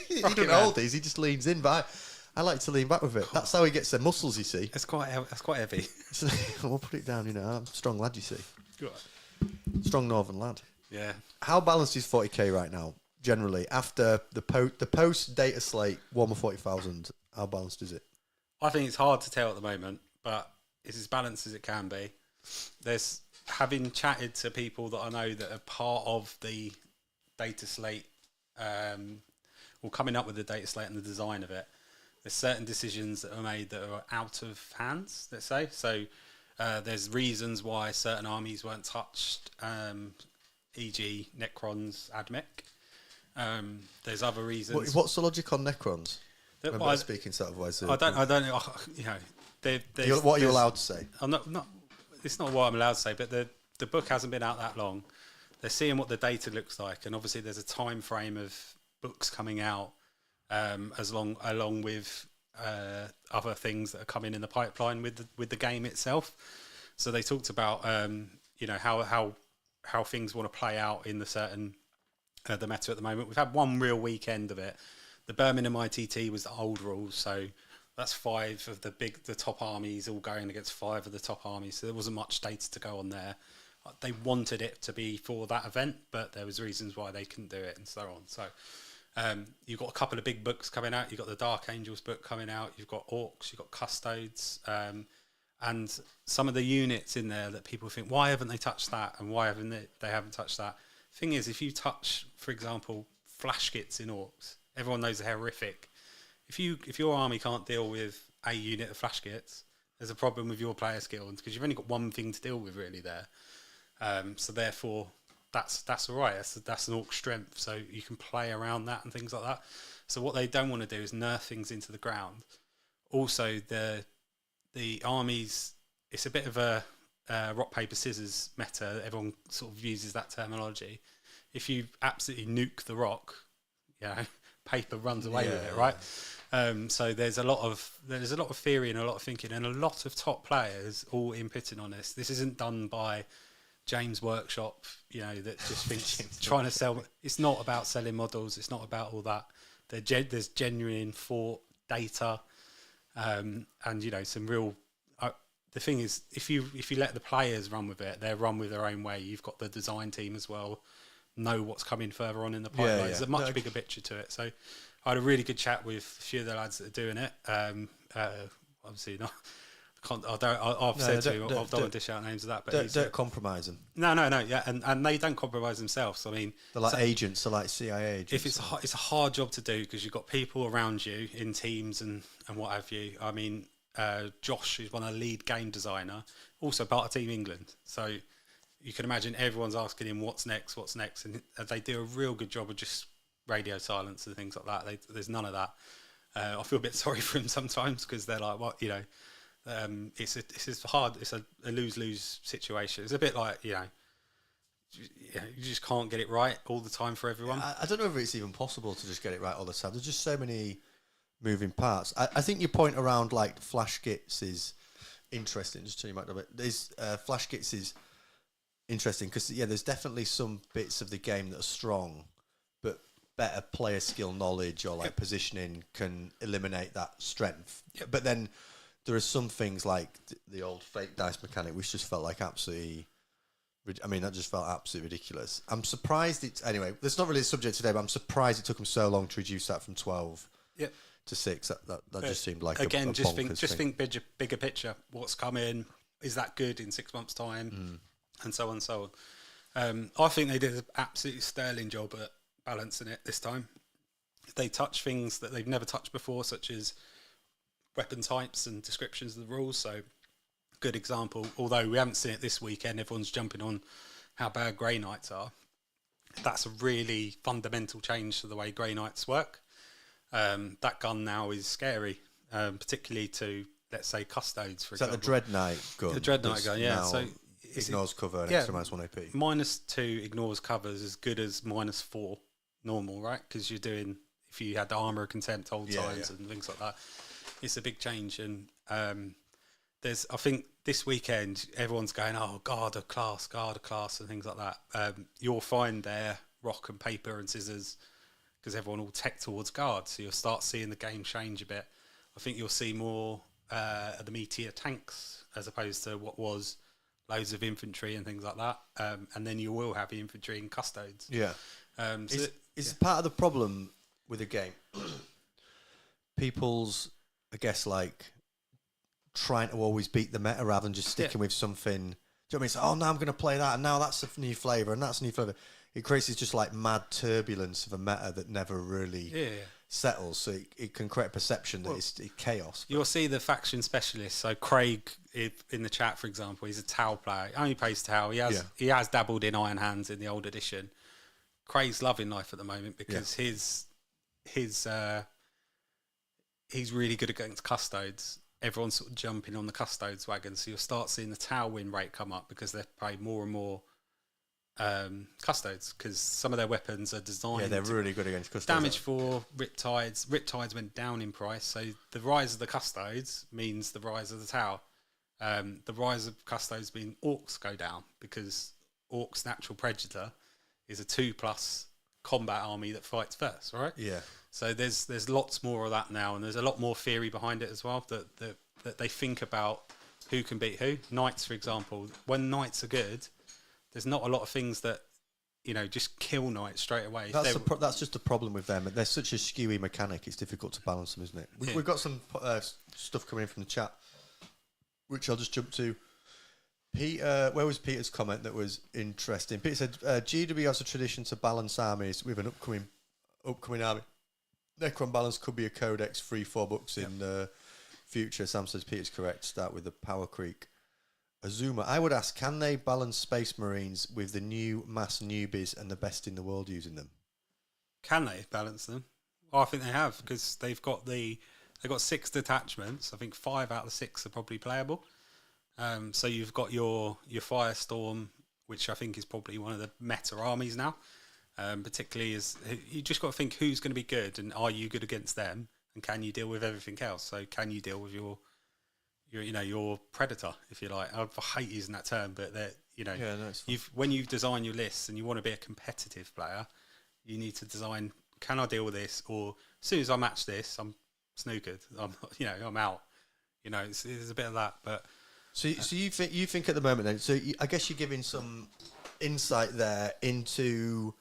He doesn't hold these, he just leans in. But I like to lean back with it. That's how he gets the muscles, you see. That's quite heavy. So, we'll put it down, I'm a strong lad, you see. Good. Strong northern lad. Yeah. How balanced is 40k right now, generally? After the post data slate, Warhammer 40,000, how balanced is it? I think it's hard to tell at the moment, but it's as balanced as it can be. There's, having chatted to people that I know that are part of the data slate, or coming up with the data slate and the design of it, there's certain decisions that are made that are out of hands, let's say. So there's reasons why certain armies weren't touched, e.g. Necrons, Admec. There's other reasons. What's the logic on Necrons? That, Speaking sort of ways. I don't know. What are you allowed to say? I'm not. It's not what I'm allowed to say, but the book hasn't been out that long. They're seeing what the data looks like, and obviously there's a time frame of books coming out along with other things that are coming in the pipeline with the game itself. So they talked about how things want to play out in the certain the meta at the moment. We've had one real weekend of it. The Birmingham ITT was the old rules, so that's 5 of the top armies all going against 5 of the top armies. So there wasn't much data to go on there. They wanted it to be for that event, but there was reasons why they couldn't do it and so on. So You've got a couple of big books coming out. You've got the Dark Angels book coming out. You've got Orcs. You've got Custodes. And some of the units in there that people think, why haven't they touched that? And why haven't they haven't touched that? Thing is, if you touch, for example, flash kits in Orcs, everyone knows they're horrific. If your army can't deal with a unit of flash kits, there's a problem with your player skills because you've only got one thing to deal with really there. So therefore, that's all right. That's an Orc strength. So you can play around that and things like that. So what they don't want to do is nerf things into the ground. Also, the armies, it's a bit of a rock, paper, scissors meta. Everyone sort of uses that terminology. If you absolutely nuke the rock, paper runs away with it, right? So there's a lot of theory and a lot of thinking, and a lot of top players all inputting on this. This isn't done by James Workshop, that just thinks trying to sell. It's not about selling models. It's not about all that. There's genuine thought, data, and some real. The thing is, if you let the players run with it, they'll run with their own way. You've got the design team as well, know what's coming further on in the pipeline. There's a much bigger picture to it. So I had a really good chat with a few of the lads that are doing it. Obviously not. I've said to him, I don't want to dish out names of that, but don't compromise them. No, yeah, and they don't compromise themselves. I mean, they're like agents, they're like CIA agents. If it's a hard job to do because you've got people around you in teams and what have you. I mean, Josh, who's one of the lead game designer, also part of Team England. So you can imagine everyone's asking him what's next, and they do a real good job of just radio silence and things like that. There's none of that. I feel a bit sorry for him sometimes because they're like, what, it's hard. It's a lose-lose situation. It's a bit like, you just can't get it right all the time for everyone. I don't know if it's even possible to just get it right all the time. There's just so many moving parts. I think your point around like flash kits is interesting. Just turn your mic a bit. There's flash kits is interesting because there's definitely some bits of the game that are strong, but better player skill knowledge or like positioning can eliminate that strength. Yep. But then there are some things like the old fake dice mechanic, which just felt like absolutely. I mean, that just felt absolutely ridiculous. I'm surprised anyway. That's not really the subject today, but I'm surprised it took them so long to reduce that from 12 to 6. That just seemed like again. A just think bigger picture. What's coming? Is that good in 6 months' time? And so on and so on. I think they did an absolutely sterling job at balancing it this time. They touch things that they've never touched before, such as weapon types and descriptions of the rules. So, good example. Although we haven't seen it this weekend, everyone's jumping on how bad Grey Knights are. That's a really fundamental change to the way Grey Knights work. That gun now is scary, particularly to, let's say, Custodes, for example. Is that the Dread Knight gun? The Dread Knight gun, yeah. So ignores cover and extra -1 AP. -2 ignores covers as good as -4 normal, right? Because you're doing, if you had the Armour of Contempt old times and things like that, it's a big change. And I think this weekend everyone's going, oh, guard a class and things like that. You'll find there rock and paper and scissors because everyone will tech towards guard. So you'll start seeing the game change a bit. I think you'll see more of the meteor tanks as opposed to what was loads of infantry and things like that. And then you will have the infantry and custodes. Yeah. Is part of the problem with the game people's, I guess, like trying to always beat the meta rather than just sticking with something. Do you know what I mean? So, now I'm going to play that, and now that's a new flavour, and that's a new flavour. It creates this just like mad turbulence of a meta that never really settles. So it can create a perception that it's chaos. You'll see the faction specialists. So Craig in the chat, for example, he's a Tau player. He only plays Tau. He has dabbled in Iron Hands in the old edition. Craig's loving life at the moment because he's really good against Custodes. Everyone's sort of jumping on the Custodes wagon, so you'll start seeing the Tau win rate come up because they've played more and more Custodes because some of their weapons are designed. Yeah, they're really good against Custodes. Damage for Riptides. Riptides went down in price, so the rise of the Custodes means the rise of the Tau. The rise of Custodes means Orcs go down because Orcs' natural predator is a 2+ combat army that fights first, right? Yeah. So there's lots more of that now, and there's a lot more theory behind it as well. That they think about who can beat who. Knights, for example, when Knights are good, there's not a lot of things that just kill knights straight away. That's just the problem with them. They're such a skewy mechanic. It's difficult to balance them, isn't it? We've got some stuff coming in from the chat, which I'll just jump to. Peter, where was Peter's comment that was interesting? Peter said GW has a tradition to balance armies with an upcoming army. Necron balance could be a codex 3-4 books in the future. Sam says Peter's correct. Start with the Power Creek. Azuma, I would ask, can they balance Space Marines with the new mass newbies and the best in the world using them? Can they balance them? Well, I think they have, because they've got 6 detachments. I think 5 out of the 6 are probably playable. So you've got your Firestorm, which I think is probably one of the meta armies now. Particularly as you just got to think who's going to be good, and are you good against them, and can you deal with everything else? So can you deal with your predator, if you like? I hate using that term, but that when you design your lists and you want to be a competitive player, you need to design: can I deal with this? Or as soon as I match this, I'm snookered. I'm out. It's a bit of that. But so you think at the moment then? So I guess you're giving some insight there into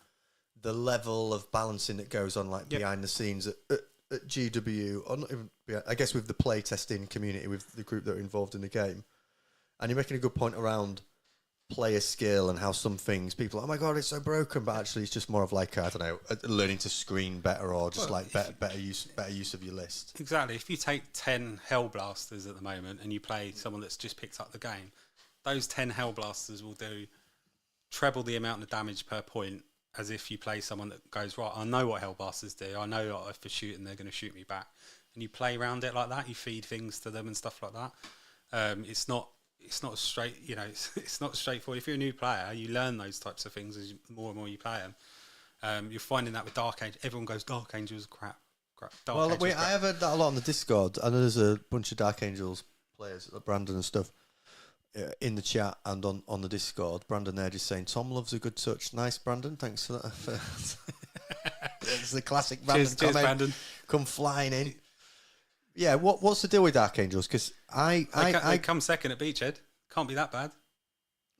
the level of balancing that goes on, behind the scenes at GW, or not even, I guess, with the playtesting community, with the group that are involved in the game. And you're making a good point around player skill and how some things people are, oh my god, it's so broken, but actually it's just more of learning to screen better, or just better use of your list. Exactly. If you take 10 Hellblasters at the moment and you play someone that's just picked up the game, those 10 Hellblasters will do treble the amount of damage per point as if you play someone that goes, right, I know what Hellblasters do, I know if I shoot and they're going to shoot me back, and you play around it like that. You feed things to them and stuff like that. It's not straight, it's not straightforward. If you're a new player, you learn those types of things as more and more you play them. You're finding that with Dark Angel, everyone goes, Dark Angel's crap. I have heard that a lot on the Discord. I know there's a bunch of Dark Angels players, like Brandon and stuff, in the chat and on the Discord. Brandon there just saying Tom loves a good touch. Nice, Brandon. Thanks for that. It's the classic Brandon comment. Cheers, Brandon. Come flying in. Yeah, what's the deal with Dark Angels? Because I come second at Beachead. Can't be that bad.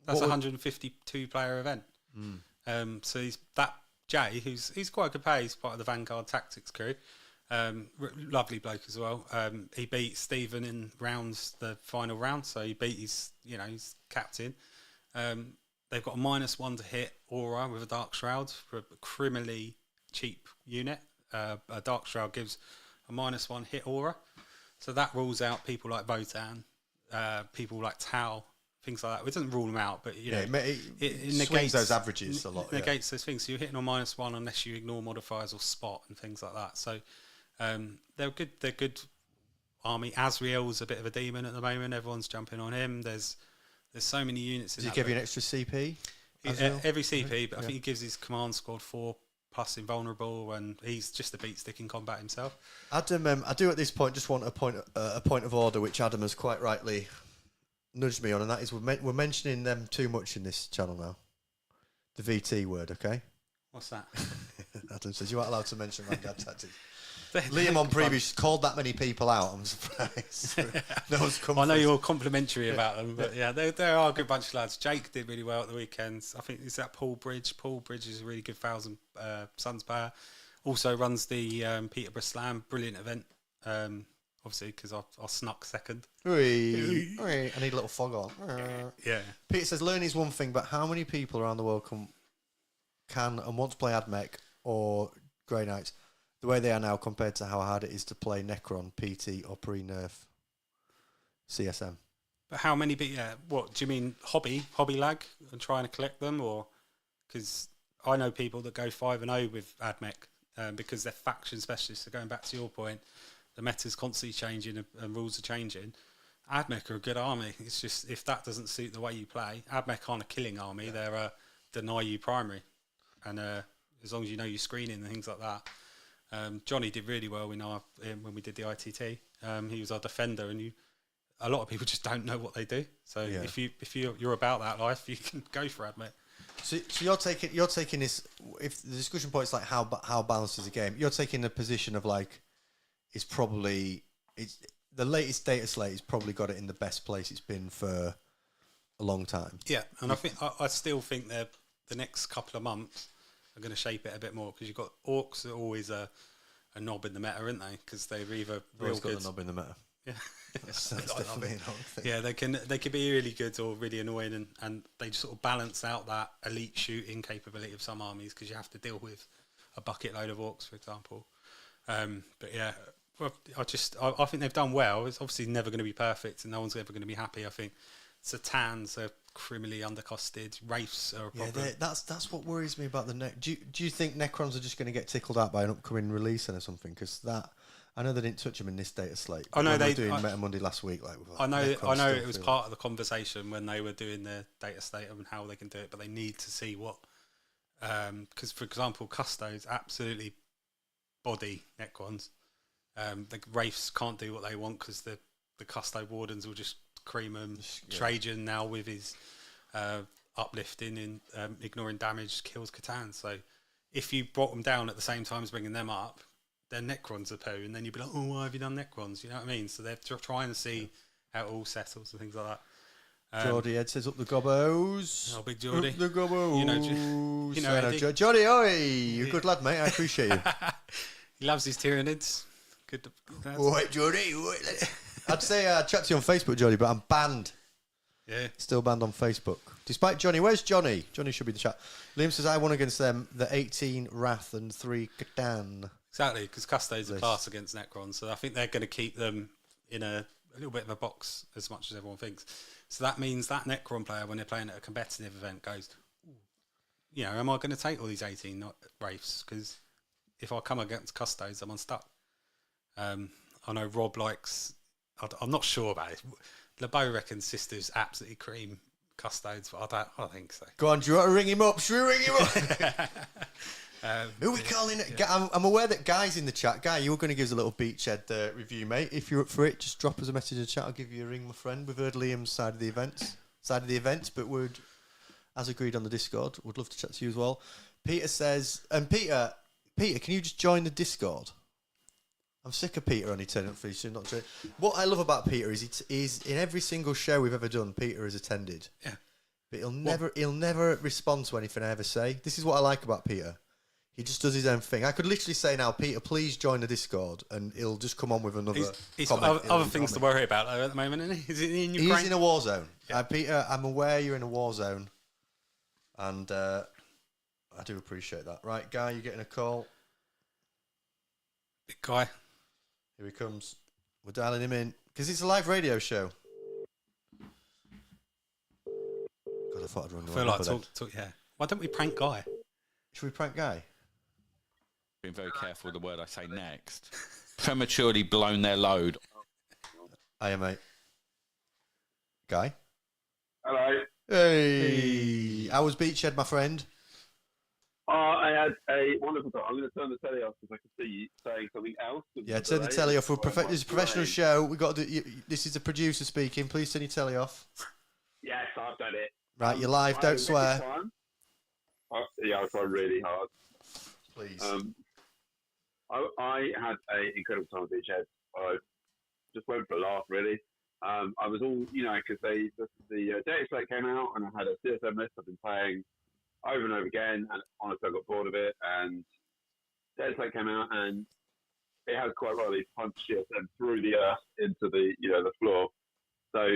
That's a 152 player event. So he's that Jay, he's quite a good player. He's part of the Vanguard Tactics crew. Lovely bloke as well. He beat Stephen in the final round, so he beat his captain. They've got a -1 to hit aura with a Dark Shroud for a criminally cheap unit. A Dark Shroud gives a -1 hit aura, so that rules out people like Botan, people like Tau, things like that. It doesn't rule them out, but it negates those averages a lot. Negates those things. So you're hitting on -1 unless you ignore modifiers or spot and things like that. So they're good. They're good army. Azrael's a bit of a demon at the moment. Everyone's jumping on him. There's so many units. Does he give you an extra CP? Every CP, but I think he gives his command squad 4+ invulnerable, and he's just a beat stick in combat himself. Adam, I do at this point just want a point of order, which Adam has quite rightly nudged me on, and that is we're mentioning them too much in this channel now. The VT word, okay? What's that? Adam says you aren't allowed to mention Vanguard Tactics. Liam on previous called that many people out. I'm surprised. No one's come. I know you're complimentary about them, but yeah, they are a good bunch of lads. Jake did really well at the weekend. I think it's that Paul Bridge. Paul Bridge is a really good Thousand Suns player. Also runs the Peterborough Slam, brilliant event. Obviously, because I snuck second. I need a little fog on. Yeah. Peter says learning is one thing, but how many people around the world can and want to play AdMech or Grey Knights the way they are now compared to how hard it is to play Necron, PT, or pre-nerf CSM? But how many? What do you mean? Hobby lag and trying to collect them, or because I know people that go 5-0 with AdMech because they're faction specialists. So going back to your point, the meta's constantly changing and rules are changing. AdMech are a good army. It's just if that doesn't suit the way you play, AdMech aren't a killing army. Yeah. They're a deny you primary, and as long as you know your screening and things like that. Johnny did really well when we did the ITT. He was our defender, and a lot of people just don't know what they do. So if you're about that life, you can go for AdMech. So you're taking this. If the discussion point is like how balanced is the game, you're taking the position of like it's the latest data slate has probably got it in the best place it's been for a long time. Yeah, and I still think they're the next couple of months are going to shape it a bit more, because you've got orcs are always a knob in the meta, aren't they? Because they're either real Always got good. the knob in the meta. Yeah. That's definitely an old thing. Yeah, they can be really good or really annoying, and they sort of balance out that elite shooting capability of some armies, because you have to deal with a bucket load of orcs, for example. But yeah, well, I think they've done well. It's obviously never going to be perfect, and no one's ever going to be happy. I think Satans are criminally undercosted. Wraiths are a problem. Yeah, that's what worries me about the neck. Do you think Necrons are just going to get tickled out by an upcoming release or something? Because I know they didn't touch them in this data slate. I know they were doing Meta Monday last week. I know it was part of the conversation when they were doing their data slate and how they can do it, but they need to see what. Because for example, Custos absolutely body Necrons. The Wraiths can't do what they want because the Custo Wardens will just cream them. Yeah. Trajan now with his uplifting and ignoring damage kills Catan. So if you brought them down at the same time as bringing them up, their Necrons are poo, and then you'd be like, oh, why have you done Necrons? You know what I mean? So they're trying to see how it all settles and things like that. Geordie Ed says up the gobbos. Oh, big Geordie. Up the gobbos. You know Eddie. Geordie, oi! You're a good lad, mate. I appreciate you. He loves his Tyranids. Good. Oi, Geordie. I'd say I chat to you on Facebook, Geordie, but I'm banned. Yeah. Still banned on Facebook. Despite Johnny. Where's Johnny? Johnny should be the chat. Liam says, I won against them, the 18 Wrath and 3 Catan. Exactly, because Custodes are class against Necrons, so I think they're going to keep them in a little bit of a box as much as everyone thinks. So that means that Necron player, when they're playing at a competitive event, goes, you know, am I going to take all these 18 Wraiths? Because if I come against Custodes, I'm unstuck. I know Rob likes... I'm not sure about it. LeBeau reckons Sisters absolutely cream Custodes, but I don't think so. Go on, do you want to ring him up? Should we ring him up? Who are we calling it? Yeah. I'm aware that Guy's in the chat. Guy, you were going to give us a little Beachead review, mate. If you're up for it, just drop us a message in the chat. I'll give you a ring, my friend. We've heard Liam's side of the events, but would, as agreed on the Discord, would love to chat to you as well. Peter says, and Peter, can you just join the Discord? I'm sick of Peter only turning up for you. Not joining. What I love about Peter is he's in every single show we've ever done. Peter has attended. Yeah, but he'll never respond to anything I ever say. This is what I like about Peter. He just does his own thing. I could literally say now, Peter, please join the Discord, and he'll just come on with another. He's got other things to worry about though at the moment, isn't he? Is he in Ukraine? He's in a war zone. Yeah. Peter, I'm aware you're in a war zone, and I do appreciate that. Right, Guy, you're getting a call. Big Guy. Here he comes. We're dialing him in because it's a live radio show. God, I thought I'd run the I feel like talk. Yeah. Why don't we prank Guy? Should we prank Guy? Being very careful with the word I say next. Prematurely blown their load. Hiya, mate. Guy? Hello. Hey. How was Beachead, my friend? I had a wonderful time. I'm going to turn the telly off because I can see you saying something else. Yeah, turn the telly off. This is a professional show. We got to do, this is the producer speaking. Please turn your telly off. Yes, I've done it. Right, you're live. Don't swear. Yeah, I tried really hard. Please. I had an incredible time at Beachead. I just went for a laugh, really. I was all, because the data slate came out and I had a CSM list I've been playing over and over again, and honestly I got bored of it, and data slate came out and it has quite rightly punched CSM through the earth into the floor. So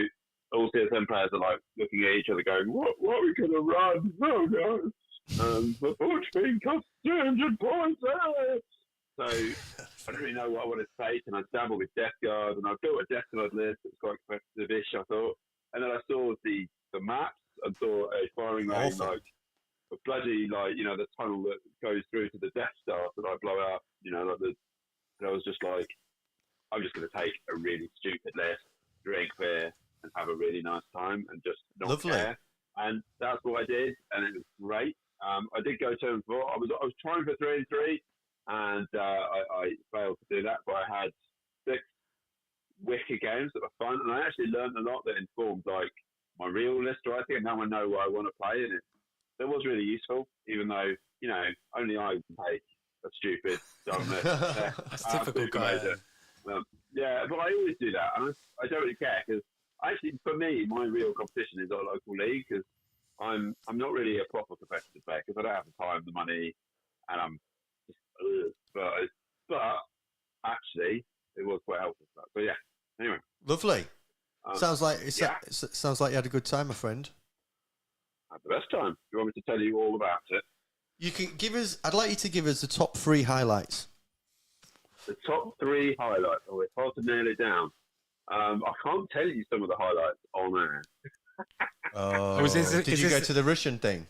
all CSM players are like looking at each other going, what are we going to run? Oh no. The Forge being cost 200 points. So I don't really know what I want to take, and I dabbled with Death Guard, and I built a Death Guard list that's quite competitive-ish, I thought. And then I saw the maps and saw a firing range, like a bloody, the tunnel that goes through to the Death Star that I blow up, and I was just like, I'm just going to take a really stupid list, drink beer, and have a really nice time, and just not care. And that's what I did, and it was great. I did go turn 4. I was trying for 3 and 3, and I failed to do that. But I had 6 wicked games that were fun, and I actually learned a lot that informed my real list writing. And now I know what I want to play, and it was really useful. Even though only I can take a stupid dumb list. That's typical, guy. Yeah, but I always do that, and I don't really care because actually for me my real competition is our local league because I'm not really a proper competitive player because I don't have the time, the money, and I'm just, but actually, it was quite helpful for that. So yeah. Anyway, Lovely. Sounds like yeah. sounds like you had a good time, my friend. I had the best time. Do you want me to tell you all about it? You can give us. I'd like you to give us the top 3 highlights. The top 3 highlights. Oh, it's hard to nail it down. I can't tell you some of the highlights on air. Oh, did you go to the Russian thing?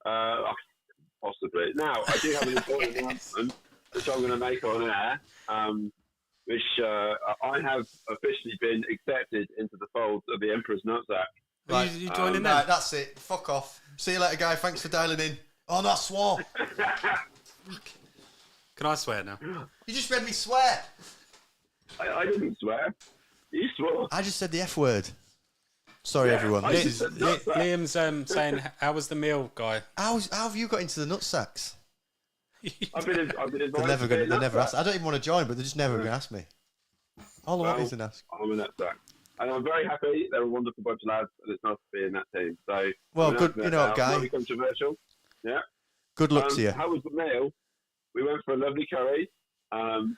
Possibly. Now, I do have an important announcement, which I'm going to make on air, which I have officially been accepted into the fold of the Emperor's Nutsack. Right, you joining them? Right, that's it. Fuck off. See you later, guy. Thanks for dialing in. Oh, no, I swore. Can I swear now? You just made me swear. I didn't swear. You swore. I just said the F word. Sorry, Yeah, everyone. I This just is. said nutsack. Liam's saying, "How was the meal, guy?" How have you got into the nutsacks? I've been invited. They never ask. I don't even want to join, but they're just never going to ask me. All I want is an ask. I'm in that sack. And I'm very happy. They're a wonderful bunch of lads, and it's nice to be in that team. So, Well, I'm good. announcing You that know what, now. guy? Not be controversial. Yeah. Good luck to you. How was the meal? We went for a lovely curry, and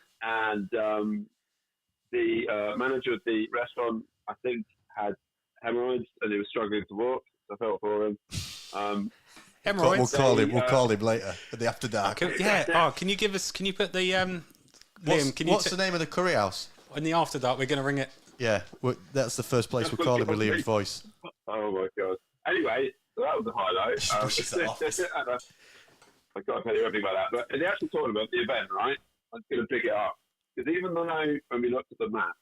the manager of the restaurant, I think, had hemorrhoids, and he was struggling to walk. So I felt for him. Hemorrhoids. We'll call him later at the after dark. Yeah. Oh, can you give us? Can you put the Liam? Can you What's the name of the curry house? in the after dark? We're going to ring it. Yeah, that's the first place we'll call him with Liam's voice. Oh my god! Anyway, so that was the highlight. Brushes that off. I've got to tell you everything about that. But in the actual tournament, the event, right? I'm going to pick it up because even though when we looked at the maps,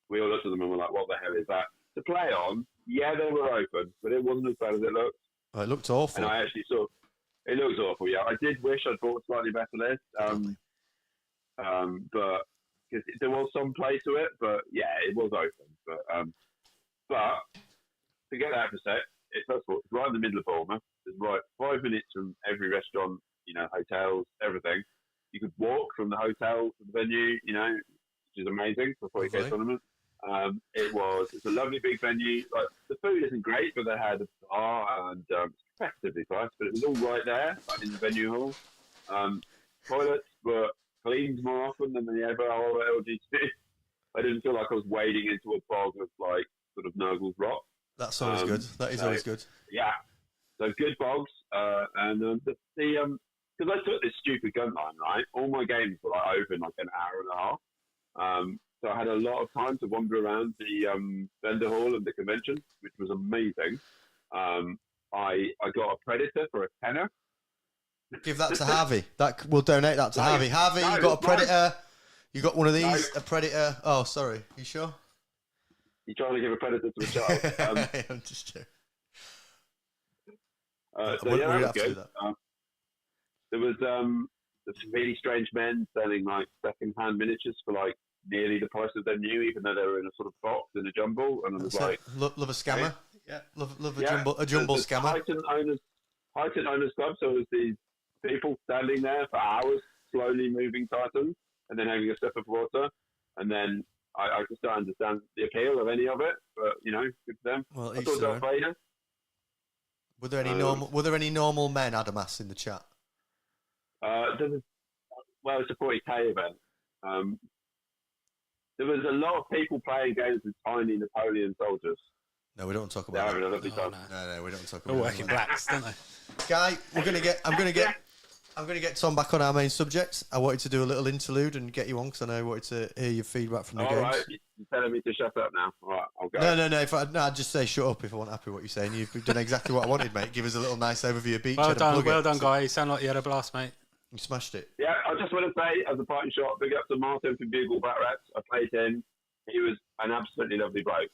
we all looked at them and were like, "What the hell is that?" To play on, yeah, they were open, but it wasn't as bad as it looked. Oh, it looked awful. And I actually saw it looks awful. Yeah, I did wish I'd bought a slightly better list. But because there was some play to it, but yeah, it was open. But to get out of a sec, first of all, it's right in the middle of Bournemouth. It's right 5 minutes from every restaurant, hotels, everything. You could walk from the hotel to the venue, which is amazing for a 40K tournament. It's a lovely big venue. Like the food isn't great, but they had a bar and competitively priced, but it was all right there, like in the venue hall. Toilets were cleaned more often than they ever are at LGC. I didn't feel like I was wading into a bog of like sort of Nurgle's Rock. That's always good. That is always good. Yeah. So good bogs, and because I took this stupid gun line, right? All my games were like open like an hour and a half. So I had a lot of time to wander around the vendor hall and the convention, which was amazing. I got a Predator for a tenner. Give that to Harvey. We'll donate that to Harvey. Harvey, No, you got a it's Predator. You got one of these, No. a Predator. Oh, sorry. You sure? You're trying to give a Predator to a child. I'm just joking. So We'd yeah, that have was to do good. that. There was some really strange men selling like second-hand miniatures for like nearly the price of their new, even though they were in a sort of box in a jumble. And I was That's like, it. Love a scammer. Yeah, love a yeah, jumble there's scammer. Titan Owners Club. So it was these people standing there for hours, slowly moving Titans, and then having a sip of water. And then I just don't understand the appeal of any of it, but good for them. Well, I each thought their Darth own. Vader. Were there any normal men, Adamas, in the chat? It's a 40K event. There was a lot of people playing games with tiny Napoleon soldiers. No, we don't talk They're about having that. a lovely time. No, we don't talk They're about working that. blacks, don't they? Guy, I'm gonna get Tom back on our main subject. I wanted to do a little interlude and get you on because I know I wanted to hear your feedback from the All games. right, you're telling me to shut up now. All right, I'll go. No. I'd just say shut up if I wasn't happy with what you're saying. You've done exactly what I wanted, mate. Give us a little nice overview of Beachead. Well done, guy. You sound like you had a blast, mate. You smashed it. Yeah, I just want to say, as a parting shot, big up to Martin from Bugle Bat Rats. I played him. He was an absolutely lovely bloke.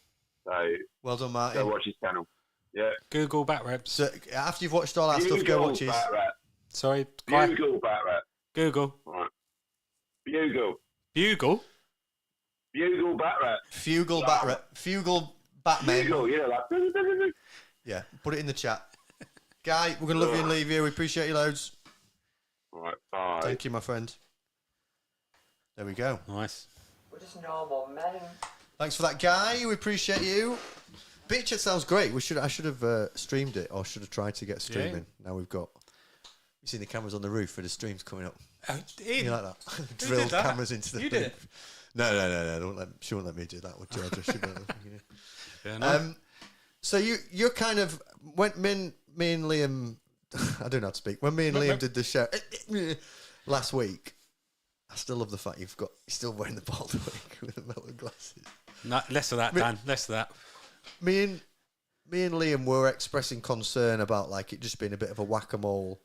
So, Well done, Martin. go watch his channel. Yeah. Google bat reps. So after you've watched all that stuff, go watch his. Bat Rat. Sorry, guy. Bugle Bat Rat. Google. All right. Bugle. Bugle. Bugle Bat Rat. Fugle Batman. Bugle, like. Yeah, put it in the chat. Guy, we're gonna love you and leave you. We appreciate you loads. All right, bye. Thank you, my friend. There we go. Nice. We're just normal men. Thanks for that, Guy. We appreciate you. Beachead sounds great. I should have streamed it, or should have tried to get streaming. Now we've got. You seen the cameras on the roof for the streams coming up? You like that? Drilled that? cameras into the You roof. did it? No. She won't let me do that with Georgia. She won't. Yeah, no. So you're kind of when me and Liam, I don't know how to speak. When me and Liam did the show last week, I still love the fact you're still wearing the bald wig with the melon glasses. No, less of that, Dan. Less of that. Me and Liam were expressing concern about like it just being a bit of a whack-a-mole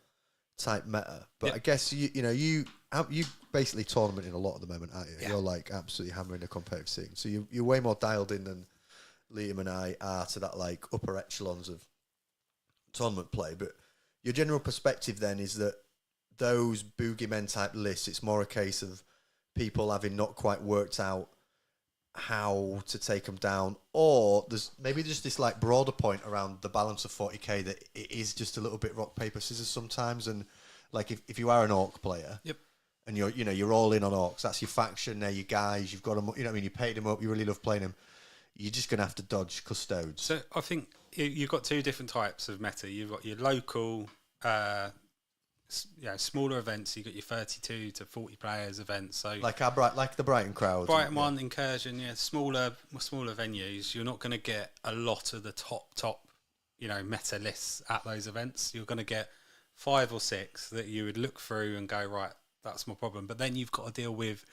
type meta, but Yep. I guess you basically tournamenting a lot at the moment, aren't you? Yeah. You're like absolutely hammering the competitive scene, so you're way more dialed in than Liam and I are to that like upper echelons of tournament play. But your general perspective then is that those boogeymen type lists, it's more a case of people having not quite worked out how to take them down, or there's maybe just this like broader point around the balance of 40k that it is just a little bit rock paper scissors sometimes. And like if you are an orc player, Yep. and you're all in on orcs, that's your faction, they're your guys, you've got them, you know what I mean, you paid them up, you really love playing them, you're just gonna have to dodge custodes. So I think you've got two different types of meta. You've got your local, smaller events. You've got your 32 to 40 players events. So like the Brighton crowd, Brighton one, Incursion, smaller venues. You're not going to get a lot of the top, meta lists at those events. You're going to get 5 or 6 that you would look through and go, right, that's my problem. But then you've got to deal with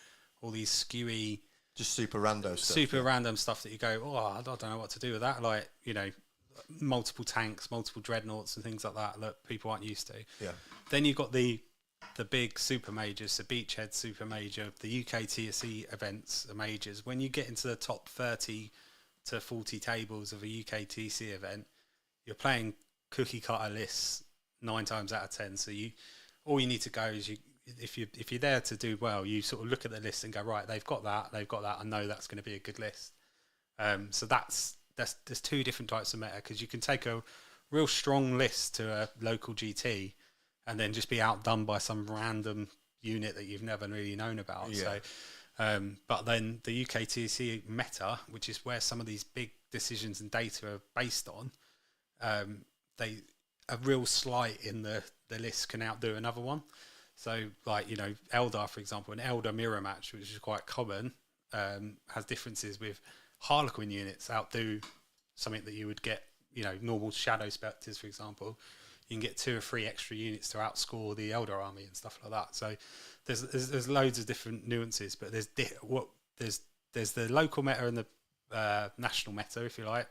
all these skewy, just super random stuff. Super random stuff that you go, I don't know what to do with that. Like, multiple tanks, multiple dreadnoughts and things like that people aren't used to. Yeah. Then you've got the big super majors, the Beachead super major, the UK TSC events are majors. When you get into the top 30 to 40 tables of a UK TC event, you're playing cookie cutter lists 9 times out of 10. So all you need to go is if you're there to do well, you sort of look at the list and go, right, they've got that. I know that's going to be a good list. So there's 2 different types of meta, because you can take a real strong list to a local GT and then just be outdone by some random unit that you've never really known about. Yeah. So, but then the UK TSC meta, which is where some of these big decisions and data are based on, a real slight in the list can outdo another one. So, like, Eldar, for example, an Eldar mirror match, which is quite common, has differences with Harlequin units outdo something that you would get, normal Shadow Spectres, for example. You can get 2 or 3 extra units to outscore the Eldar army and stuff like that. So there's loads of different nuances, but there's the local meta and the national meta, if you like,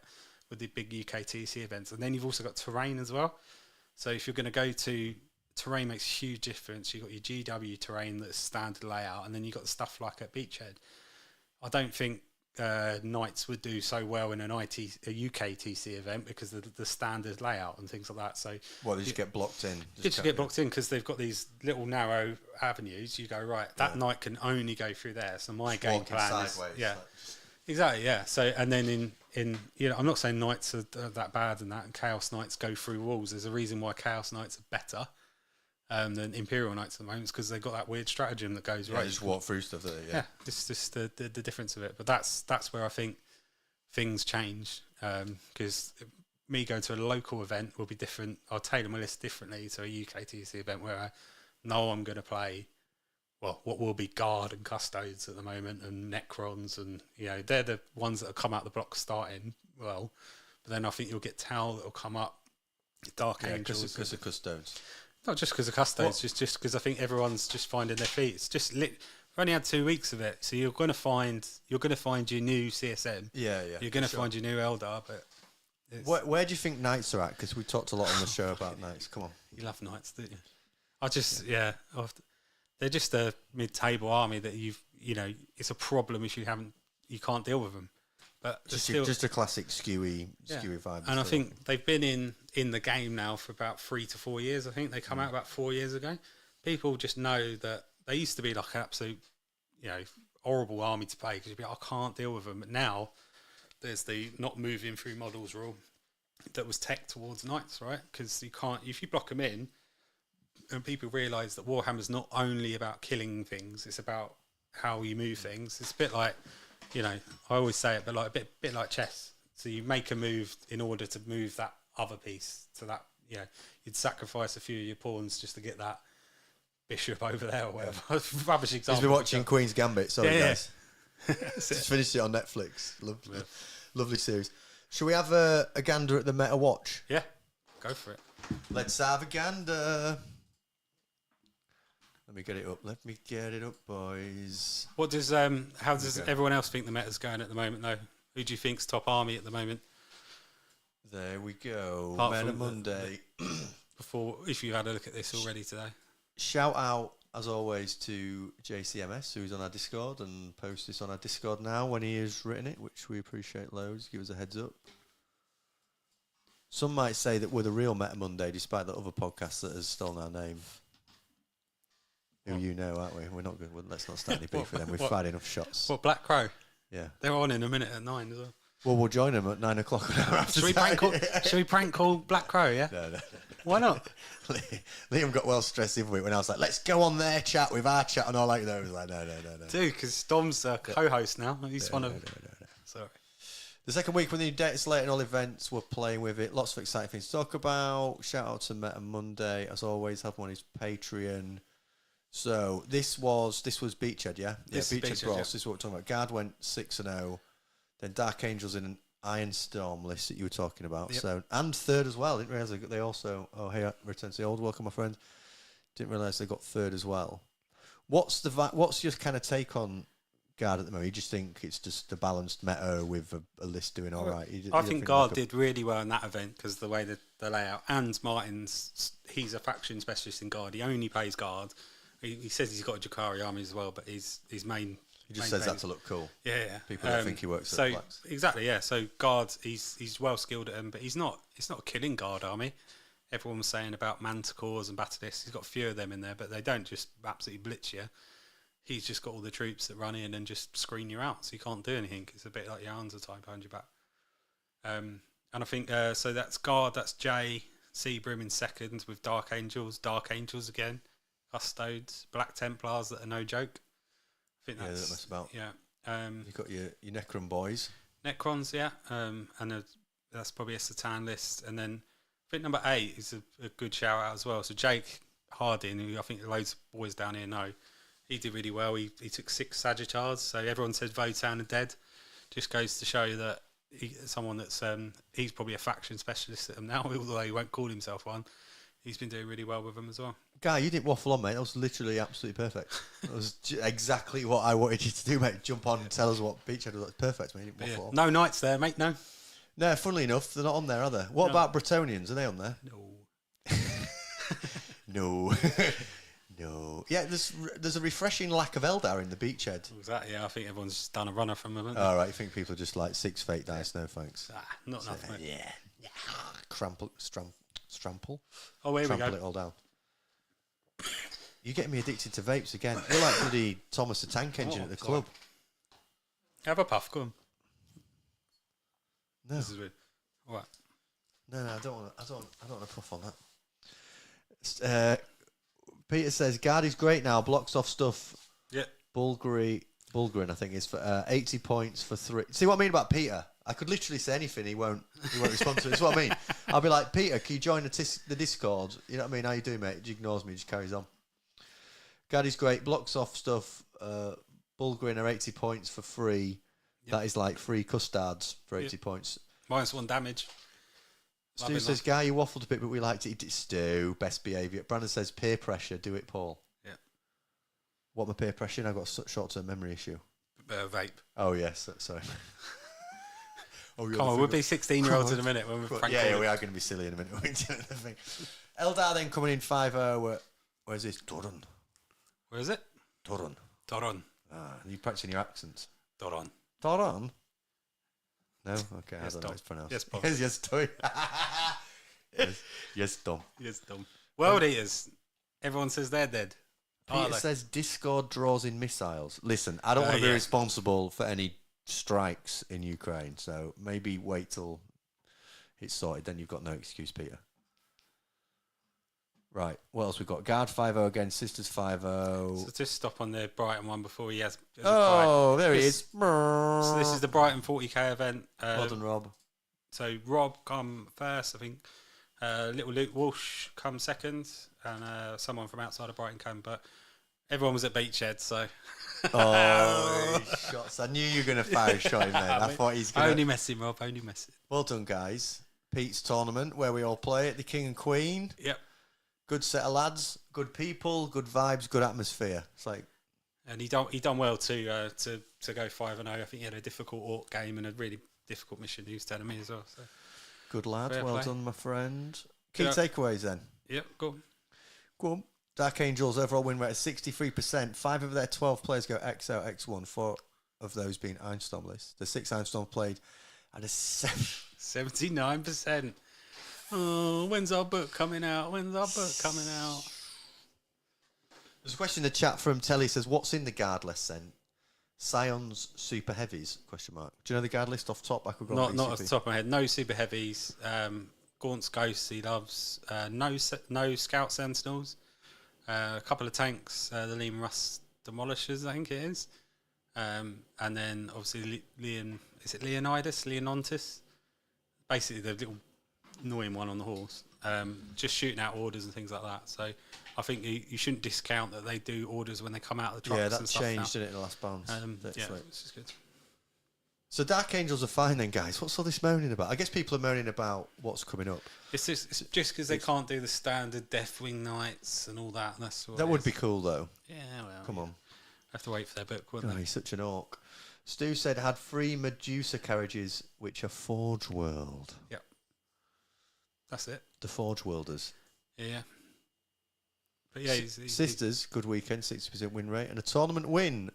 with the big UK TC events, and then you've also got terrain as well. So if you're going to go to terrain, makes a huge difference. You've got your GW terrain that's standard layout, and then you've got the stuff like at Beachead. I don't think Knights would do so well in a UK TC event because of the standard layout and things like that. So they just get blocked in. Just get blocked in because they've got these little narrow avenues. You go, right, that knight can only go through there. So my game plan is exactly, yeah. So and then in I'm not saying Knights are that bad and that, and Chaos Knights go through walls. There's a reason why Chaos Knights are better than Imperial Knights at the moment, because they've got that weird stratagem that goes right. Just walk through stuff. It's just the difference of it. But that's where I think things change, because me going to a local event will be different. I'll tailor my list differently to a UK TC event where I know I'm going to play what will be Guard and Custodes at the moment, and Necrons, and they're the ones that have come out the block starting well. But then I think you'll get Tau that will come up, Dark Angels, because of Custodes. Not just because of Custodes, just because I think everyone's just finding their feet. It's just we've only had 2 weeks of it, so you're going to find your new CSM. Yeah. You're going to find your new Eldar, but Where do you think Knights are at? Because we talked a lot on the show about Knights. Come on. you love Knights, don't you? They're just a mid-table army that it's a problem if you can't deal with them. But just a classic skewy vibe. And I think they've been in the game now for about 3 to 4 years. I think they come out about 4 years ago. People just know that they used to be like an absolute, horrible army to play, because you'd be like, I can't deal with them. But now there's the not moving through models rule that was tech towards Knights, right? Because you can't, if you block them in, and people realise that Warhammer's not only about killing things, it's about how you move things. It's a bit like, I always say it, but like a bit like chess. So you make a move in order to move that other piece to that. You'd sacrifice a few of your pawns just to get that bishop over there or whatever. Rubbish example. He's been watching Queen's Gambit. Sorry, Yeah. guys. Just finished it on Netflix. Lovely series. Shall we have a gander at the Meta Watch? Yeah, go for it. Let's have a gander. Let me get it up, boys. What does how does everyone else think the meta's going at the moment though? Who do you think's top army at the moment? There we go. Apart Meta from Monday. Before, if you had a look at this already today. Shout out, as always, to JCMS, who's on our Discord, and post this on our Discord now when he has written it, which we appreciate loads. Give us a heads up. Some might say that we're the real Meta Monday, despite the other podcast that has stolen our name. Who you know, aren't we? We're not good. Well, let's not start any beef with them. We've fired enough shots. What, Black Crow? Yeah. They're on in a minute at 9 as well. Well, we'll join them at 9 o'clock an hour after. Should we prank call Black Crow, yeah? No. Why not? Liam got well stressed in when I was like, let's go on their chat with our chat and all like that. He was like, no. Dude, because Dom's a co-host now. He's one of... Sorry. The second week with the new data slate and all events, we're playing with it. Lots of exciting things to talk about. Shout out to Meta Monday, as always. Help him on his Patreon. So this was Beachead, yeah? This Beachead is Beachead, Bros. yeah. This is what we're talking about. Guard went 6-0. Then Dark Angels in an Iron Storm list that you were talking about. Yep. So and third as well. Didn't realise they also. Oh, hey, return to the old. Welcome, my friend. Didn't realise they got third as well. What's your kind of take on Guard at the moment? You just think it's just a balanced meta with a list doing all right? I think Guard did really well in that event because the way the layout, and Martin's, he's a faction specialist in Guard. He only plays Guard. He says he's got a Jakari army as well, but his main... He just says that to look cool. Yeah. People don't think he works at Flex. Exactly, yeah. So Guard, he's well skilled at him, but it's not a killing Guard army. Everyone was saying about Manticores and Basilisks. He's got a few of them in there, but they don't just absolutely blitz you. He's just got all the troops that run in and just screen you out, so you can't do anything. It's a bit like your Hansa type behind your back. And I think, so that's Guard, that's Jay, Seabrim in second with Dark Angels again, Custodes, Black Templars that are no joke. I think that's... that mess about. Yeah. You've got your Necron boys. Necrons, yeah. And that's probably a Satan list. And then I think number 8 is a good shout out as well. So Jake Harding, who I think loads of boys down here know, he did really well. He took 6 Sagittars. So everyone said Votan are dead. Just goes to show that someone that's he's probably a faction specialist at them now, although he won't call himself one. He's been doing really well with them as well. Guy, you didn't waffle on, mate. That was literally absolutely perfect. That was exactly what I wanted you to do, mate. Jump on and tell us what Beachead was. Perfect, mate. You didn't waffle on. No Knights there, mate, no. No, funnily enough, they're not on there, are they? What about Bretonians? Are they on there? No. No. Yeah, there's a refreshing lack of Eldar in the Beachhead. Exactly, yeah. I think everyone's just done a runner from them, haven't they? All right, you think people are just like 6 fake dice? No, thanks. Not enough, mate. Yeah. Strample. Oh, here we Trample go. it all down. You're getting me addicted to vapes again. You're like bloody Thomas the Tank Engine at the club. Have a puff, go on. No. This is weird. What? No, I don't want to puff on that. Peter says Guard is great now. Blocks off stuff. Yeah. Bulgari, I think, is for 80 points for 3. See what I mean about Peter? I could literally say anything. He won't respond to it. That's what I mean. I'll be like, Peter, can you join the Discord? You know what I mean? How you doing, mate? He ignores me. Just carries on. Guard is great. Blocks off stuff. Bulgarin are 80 points for free. Yep. That is like free custards for 80 points. -1 damage. Stu says, Guy, you waffled a bit, but we liked it. Stu, best behaviour. Brandon says, peer pressure. Do it, Paul. Yeah. What, my peer pressure? I've got a short-term memory issue. Vape. Oh, yes. Sorry. Come on, we'll be 16-year-olds in a minute when we're Yeah, we are going to be silly in a minute. Eldar then coming in 5-0. Where's this? Doran. Where is it? Doran. Doran. Are you practicing your accents? Doran. Doran? No? Okay, Yes, I don't know Dom. how it's pronounced. Yes, Bob. Yes, Dom. Yes, Dom. Yes, Dom. World Eaters. Everyone says they're dead. Peter says Discord draws in missiles. Listen, I don't want to be responsible for any strikes in Ukraine, so maybe wait till it's sorted, then you've got no excuse, Peter. Right, what else we've got? Guard 5-0 again, Sisters 5-0. So just stop on the Brighton one before he has... Oh, there he is. So this is the Brighton 40k event. Well done, Rob. So Rob come first, I think. Little Luke Walsh come second, and someone from outside of Brighton came. But everyone was at Beachead, so. Oh, shots! I knew you were going to fire a shot in there. I thought he's going to. Only messing, Rob. Only messing. Well done, guys. Pete's tournament where we all play at the King and Queen. Yep. Good set of lads, good people, good vibes, good atmosphere. It's like. And he done well to go 5-0. I think he had a difficult Orc game and a really difficult mission. He was telling me as well. So. Good lad. Fair Well play. done, my friend. Key Yeah. takeaways then. Yep, go on. Go on. Dark Angels overall win rate is 63%. 5 of their 12 players go X out, X1. 4 of those being Einstorm lists. The 6 Einstorm played at a 79%. Oh, when's our book coming out? There's a question in the chat from Telly says, what's in the guard list then? Scion's super heavies? Question mark. Do you know the guard list off top? I could go Not on off the top of my head. No super heavies. Gaunt's Ghosts he loves. No Scout Sentinels. A couple of tanks. The Liam Russ Demolishers, I think it is. And then obviously Leonidus? Basically the little annoying one on the horse. Just shooting out orders and things like that. So I think you shouldn't discount that they do orders when they come out of the trucks. Yeah, that and stuff changed, now. didn't it, in the last bounce? Yeah, this is good. So Dark Angels are fine then, guys. What's all this moaning about? I guess people are moaning about what's coming up. It's just because they can't do the standard Deathwing Knights and all that. And that's what That it would is. be cool, though. Yeah, well. Come on. Have to wait for their book, God, wouldn't they? he's such an orc. Stu said had 3 Medusa carriages, which are Forge World. Yep. That's it. The Forge Worlders. Yeah. But yeah, he's Sisters, good weekend, 60% win rate, and a tournament win.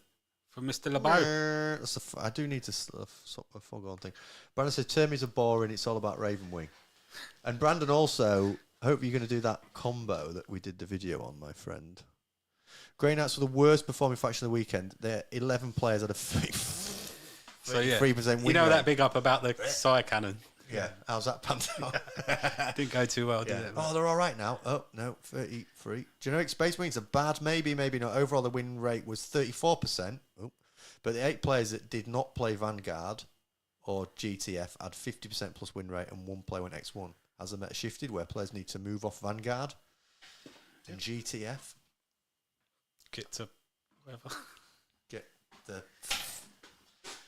from Mr. LeBeau. I do need to stop a foregone thing. Brandon said, Termies are boring, it's all about Ravenwing. And Brandon also, I hope you're going to do that combo that we did the video on, my friend. Grey Knights were the worst performing faction of the weekend. Their 11 players had a 33% win You know rate. that big up about the Sire Cannon. Yeah, how's that panned out? Didn't go too well, did it? Oh, they're all right now. Oh, no, 33. Generic Space Marines are bad, maybe not. Overall, the win rate was 34%. Oh. But the 8 players that did not play Vanguard or GTF had 50% plus win rate, and 1 player went X1. Has the meta shifted where players need to move off Vanguard and GTF? Get to whatever. Get the...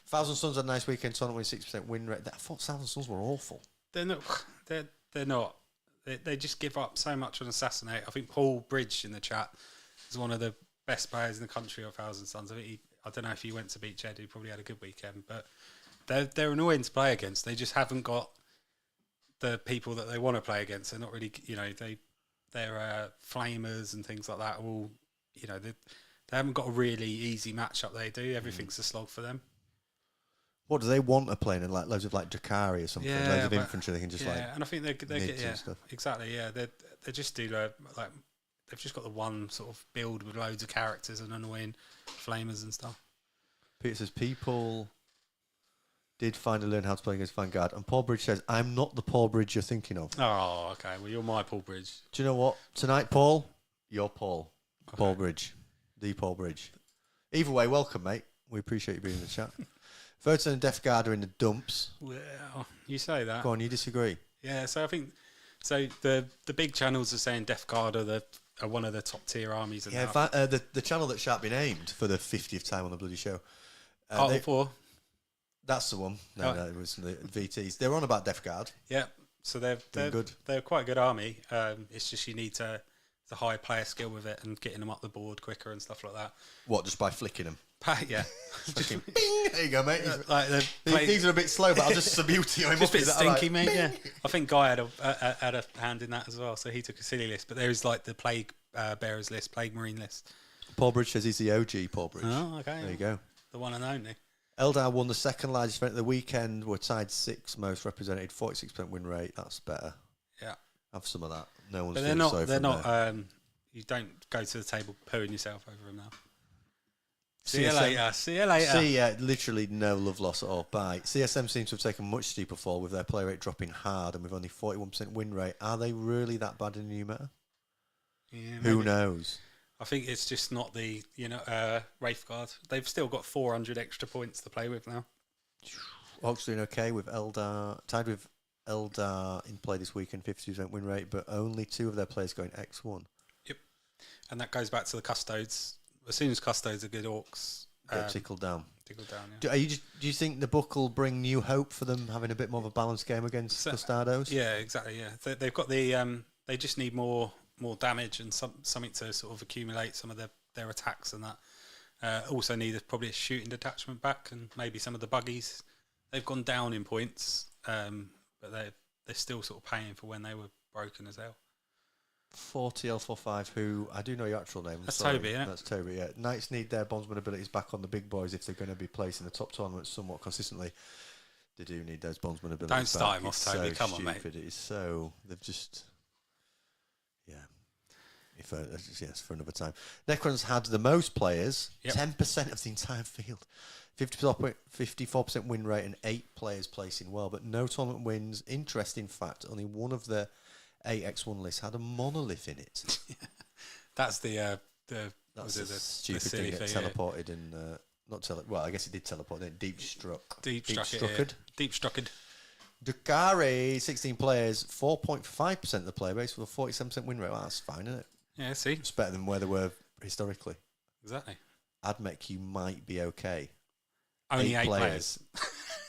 Thousand Suns had a nice weekend, tournament with 6% win rate. I thought Thousand Suns were awful. They're not. They're not. They just give up so much on Assassinate. I think Paul Bridge in the chat is one of the best players in the country of Thousand Suns. I don't know if he went to Beachead. He probably had a good weekend, but they're annoying to play against. They just haven't got the people that they want to play against. They're not really, they're flamers and things like that. All, they haven't got a really easy matchup. They do. Everything's a slog for them. What do they want to play in? Like loads of like Drakari or something, loads of infantry. They can just and I think they get stuff. Exactly. Yeah, they just do like they've just got the one sort of build with loads of characters and annoying flamers and stuff. Peter says people did finally learn how to play against Vanguard, and Paul Bridge says I'm not the Paul Bridge you're thinking of. Oh, okay. Well, you're my Paul Bridge. Do you know what? Tonight, Paul, you're Paul. Okay. Paul Bridge, the Paul Bridge. Either way, welcome, mate. We appreciate you being in the chat. Verton and Death Guard are in the dumps. Well, you say that. Go on, you disagree? Yeah, so I think the big channels are saying Death Guard are one of the top tier armies. Yeah, the channel that shan't be named for the 50th time on the bloody show. Cartel 4. That's the one. No, it was the VTs. They're on about Death Guard. Yeah, so they're good. They're quite a good army. It's just you need the high player skill with it and getting them up the board quicker and stuff like that. What, just by flicking them? Yeah. Fucking bing! There you go, mate. These are a bit slow, but I'll just submute him. Just a bit stinky, mate. Yeah. I think Guy had a hand in that as well, so he took a silly list. But there is like the Plague Bearers list, Plague Marine list. Paul Bridge says he's the OG Paul Bridge. Oh, okay. There you go. The one and only. Eldar won the second largest event of the weekend. Were tied 6th most represented, 46% win rate. That's better. Yeah. Have some of that. No one's. But they're not. They're not. You don't go to the table pooing yourself over them now. See you later. See, literally no love loss at all. Bye. CSM seems to have taken a much steeper fall with their play rate dropping hard and with only 41% win rate. Are they really that bad in the new meta? Yeah, who knows? I think it's just not the Wraith Guard. They've still got 400 extra points to play with now. Ox doing okay with Eldar, tied with Eldar in play this weekend, 52% win rate, but only 2 of their players going X1. Yep. And that goes back to the Custodes. As soon as Custodes are good orcs, Get tickled down. Tickled down, yeah. Do you think the book will bring new hope for them having a bit more of a balanced game against Custados? Yeah, exactly. Yeah, they've got the. They just need more damage and something to sort of accumulate some of their attacks and that. Also need probably a shooting detachment back and maybe some of the buggies. They've gone down in points, but they're still sort of paying for when they were broken as hell. 40L45, who I do know your actual name. That's Toby, yeah. That's Toby, yeah. Knights need their bondsman abilities back on the big boys if they're going to be placing the top tournaments somewhat consistently. They do need those bondsman abilities. Don't start back. him off, It's Toby. so Come on, stupid. mate. It is so. They've just. Yeah. Yes, for another time. Necrons had the most players, 10% of the entire field. 54% win rate and 8 players placing well, but no tournament wins. Interesting fact, only one of the 8 X1 lists had a monolith in it. That's the stupid silly thing that thing, teleported in. Well, I guess it did teleport. Then deep struck. Deep struck. Dukari, 16 players, 4.5% of the player base with a 47% win rate. Well, that's fine, isn't it? Yeah, see, it's better than where they were historically. Exactly. Admech, you might be okay. Only 8 players.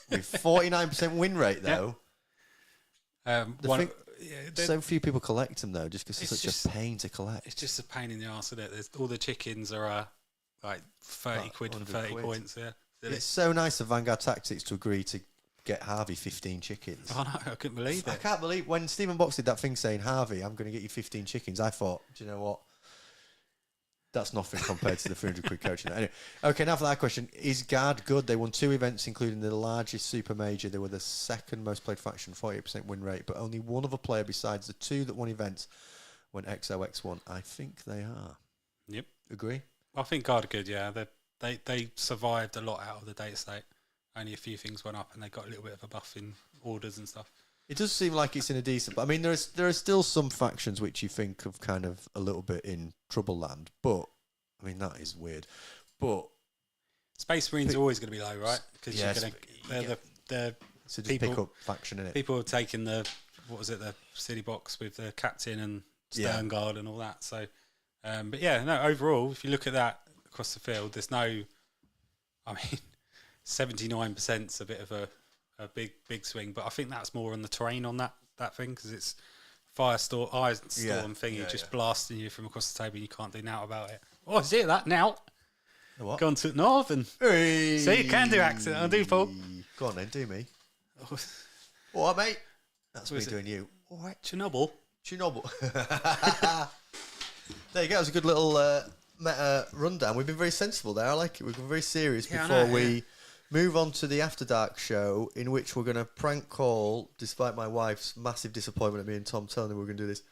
With 49% win rate, though. So few people collect them, though, just because it's such a pain to collect. It's just a pain in the arse, isn't it? All the chickens are like 30 quid for 30 points. Yeah. It's so nice of Vanguard Tactics to agree to get Harvey 15 chickens. Oh, no, I couldn't believe it. I can't believe when Stephen Box did that thing saying, Harvey, I'm going to get you 15 chickens. I thought, do you know what? That's nothing compared to the 300 quid coaching. Anyway, okay, now for that question. Is Guard good? They won 2 events, including the largest super major. They were the second most played faction, 48% win rate, but only one other player besides the 2 that won events went XOX1. I think they are. Yep. Agree? I think Guard are good, yeah. They survived a lot out of the data state. Only a few things went up and they got a little bit of a buff in orders and stuff. It does seem like it's in a decent... I mean, there are still some factions which you think of kind of a little bit in trouble land, but... I mean, that is weird. But... Space Marines are always going to be low, right? Because they're so just pick up faction, innit? People have taken the city box with the captain and stern guard and all that. So, but yeah, no, overall, if you look at that across the field, there's no... I mean, 79% is a bit of a big swing, but I think that's more on the terrain on that thing because it's ice storm thing. It's just blasting you from across the table. You can't do now about it. Oh, I see that now. What? Gone to north and see, you can do accent. I do, Paul. Go on then, do me. Oh. All right, mate. That's me doing you. All right, Chernobyl. There you go. It was a good little meta rundown. We've been very sensible there. I like it. We've been very serious before we move on to the After Dark show, in which we're going to prank call, despite my wife's massive disappointment at me and Tom telling her we're going to do this.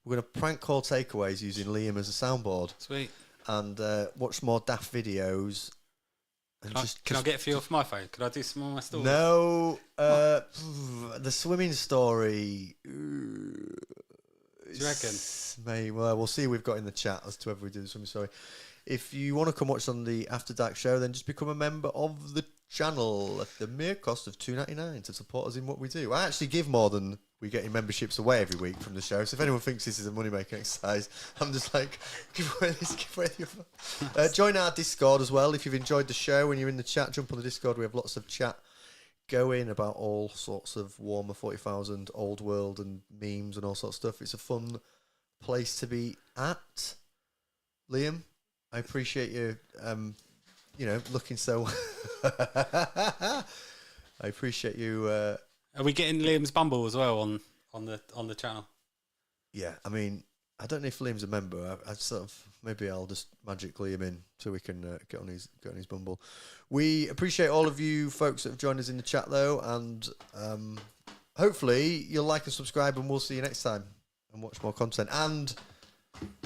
We're going to prank call takeaways using Liam as a soundboard. Sweet. And watch more daft videos. And can I get a few off my phone? Could I do some of my stories? No. The swimming story. Do you reckon? Well, we'll see. We've got in the chat as to whether we do the swimming story. If you want to come watch on the After Dark show, then just become a member of the channel at the mere cost of $2.99 to support us in what we do. I actually give more than we get in memberships away every week from the show. So if anyone thinks this is a money-making exercise, I'm just like, give away this, give away the other. Join our Discord as well. If you've enjoyed the show, when you're in the chat, jump on the Discord. We have lots of chat going about all sorts of Warhammer 40,000, Old World and memes and all sorts of stuff. It's a fun place to be at. Liam, I appreciate you, looking so... I appreciate you... Are we getting Liam's Bumble as well on the channel? Yeah, I mean, I don't know if Liam's a member. I sort of... Maybe I'll just magically him in so we can get on his Bumble. We appreciate all of you folks that have joined us in the chat, though, and hopefully you'll like and subscribe, and we'll see you next time and watch more content. And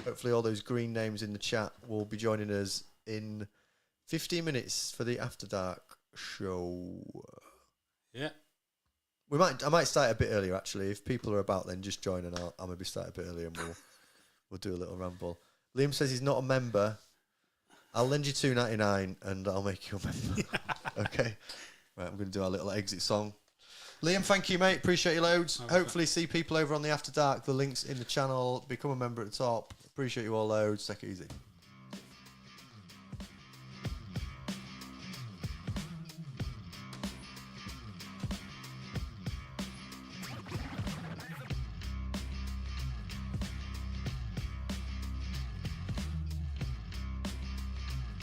hopefully all those green names in the chat will be joining us in 15 minutes for the After Dark show. Yeah. I might start a bit earlier, actually. If people are about, then just join, and I'll maybe start a bit earlier, and we'll do a little ramble. Liam says he's not a member. I'll lend you $2.99 and I'll make you a member. Okay. Right, I'm going to do our little exit song. Liam, thank you, mate. Appreciate you loads. Hopefully see people over on the After Dark. The link's in the channel. Become a member at the top. Appreciate you all loads. Take it easy.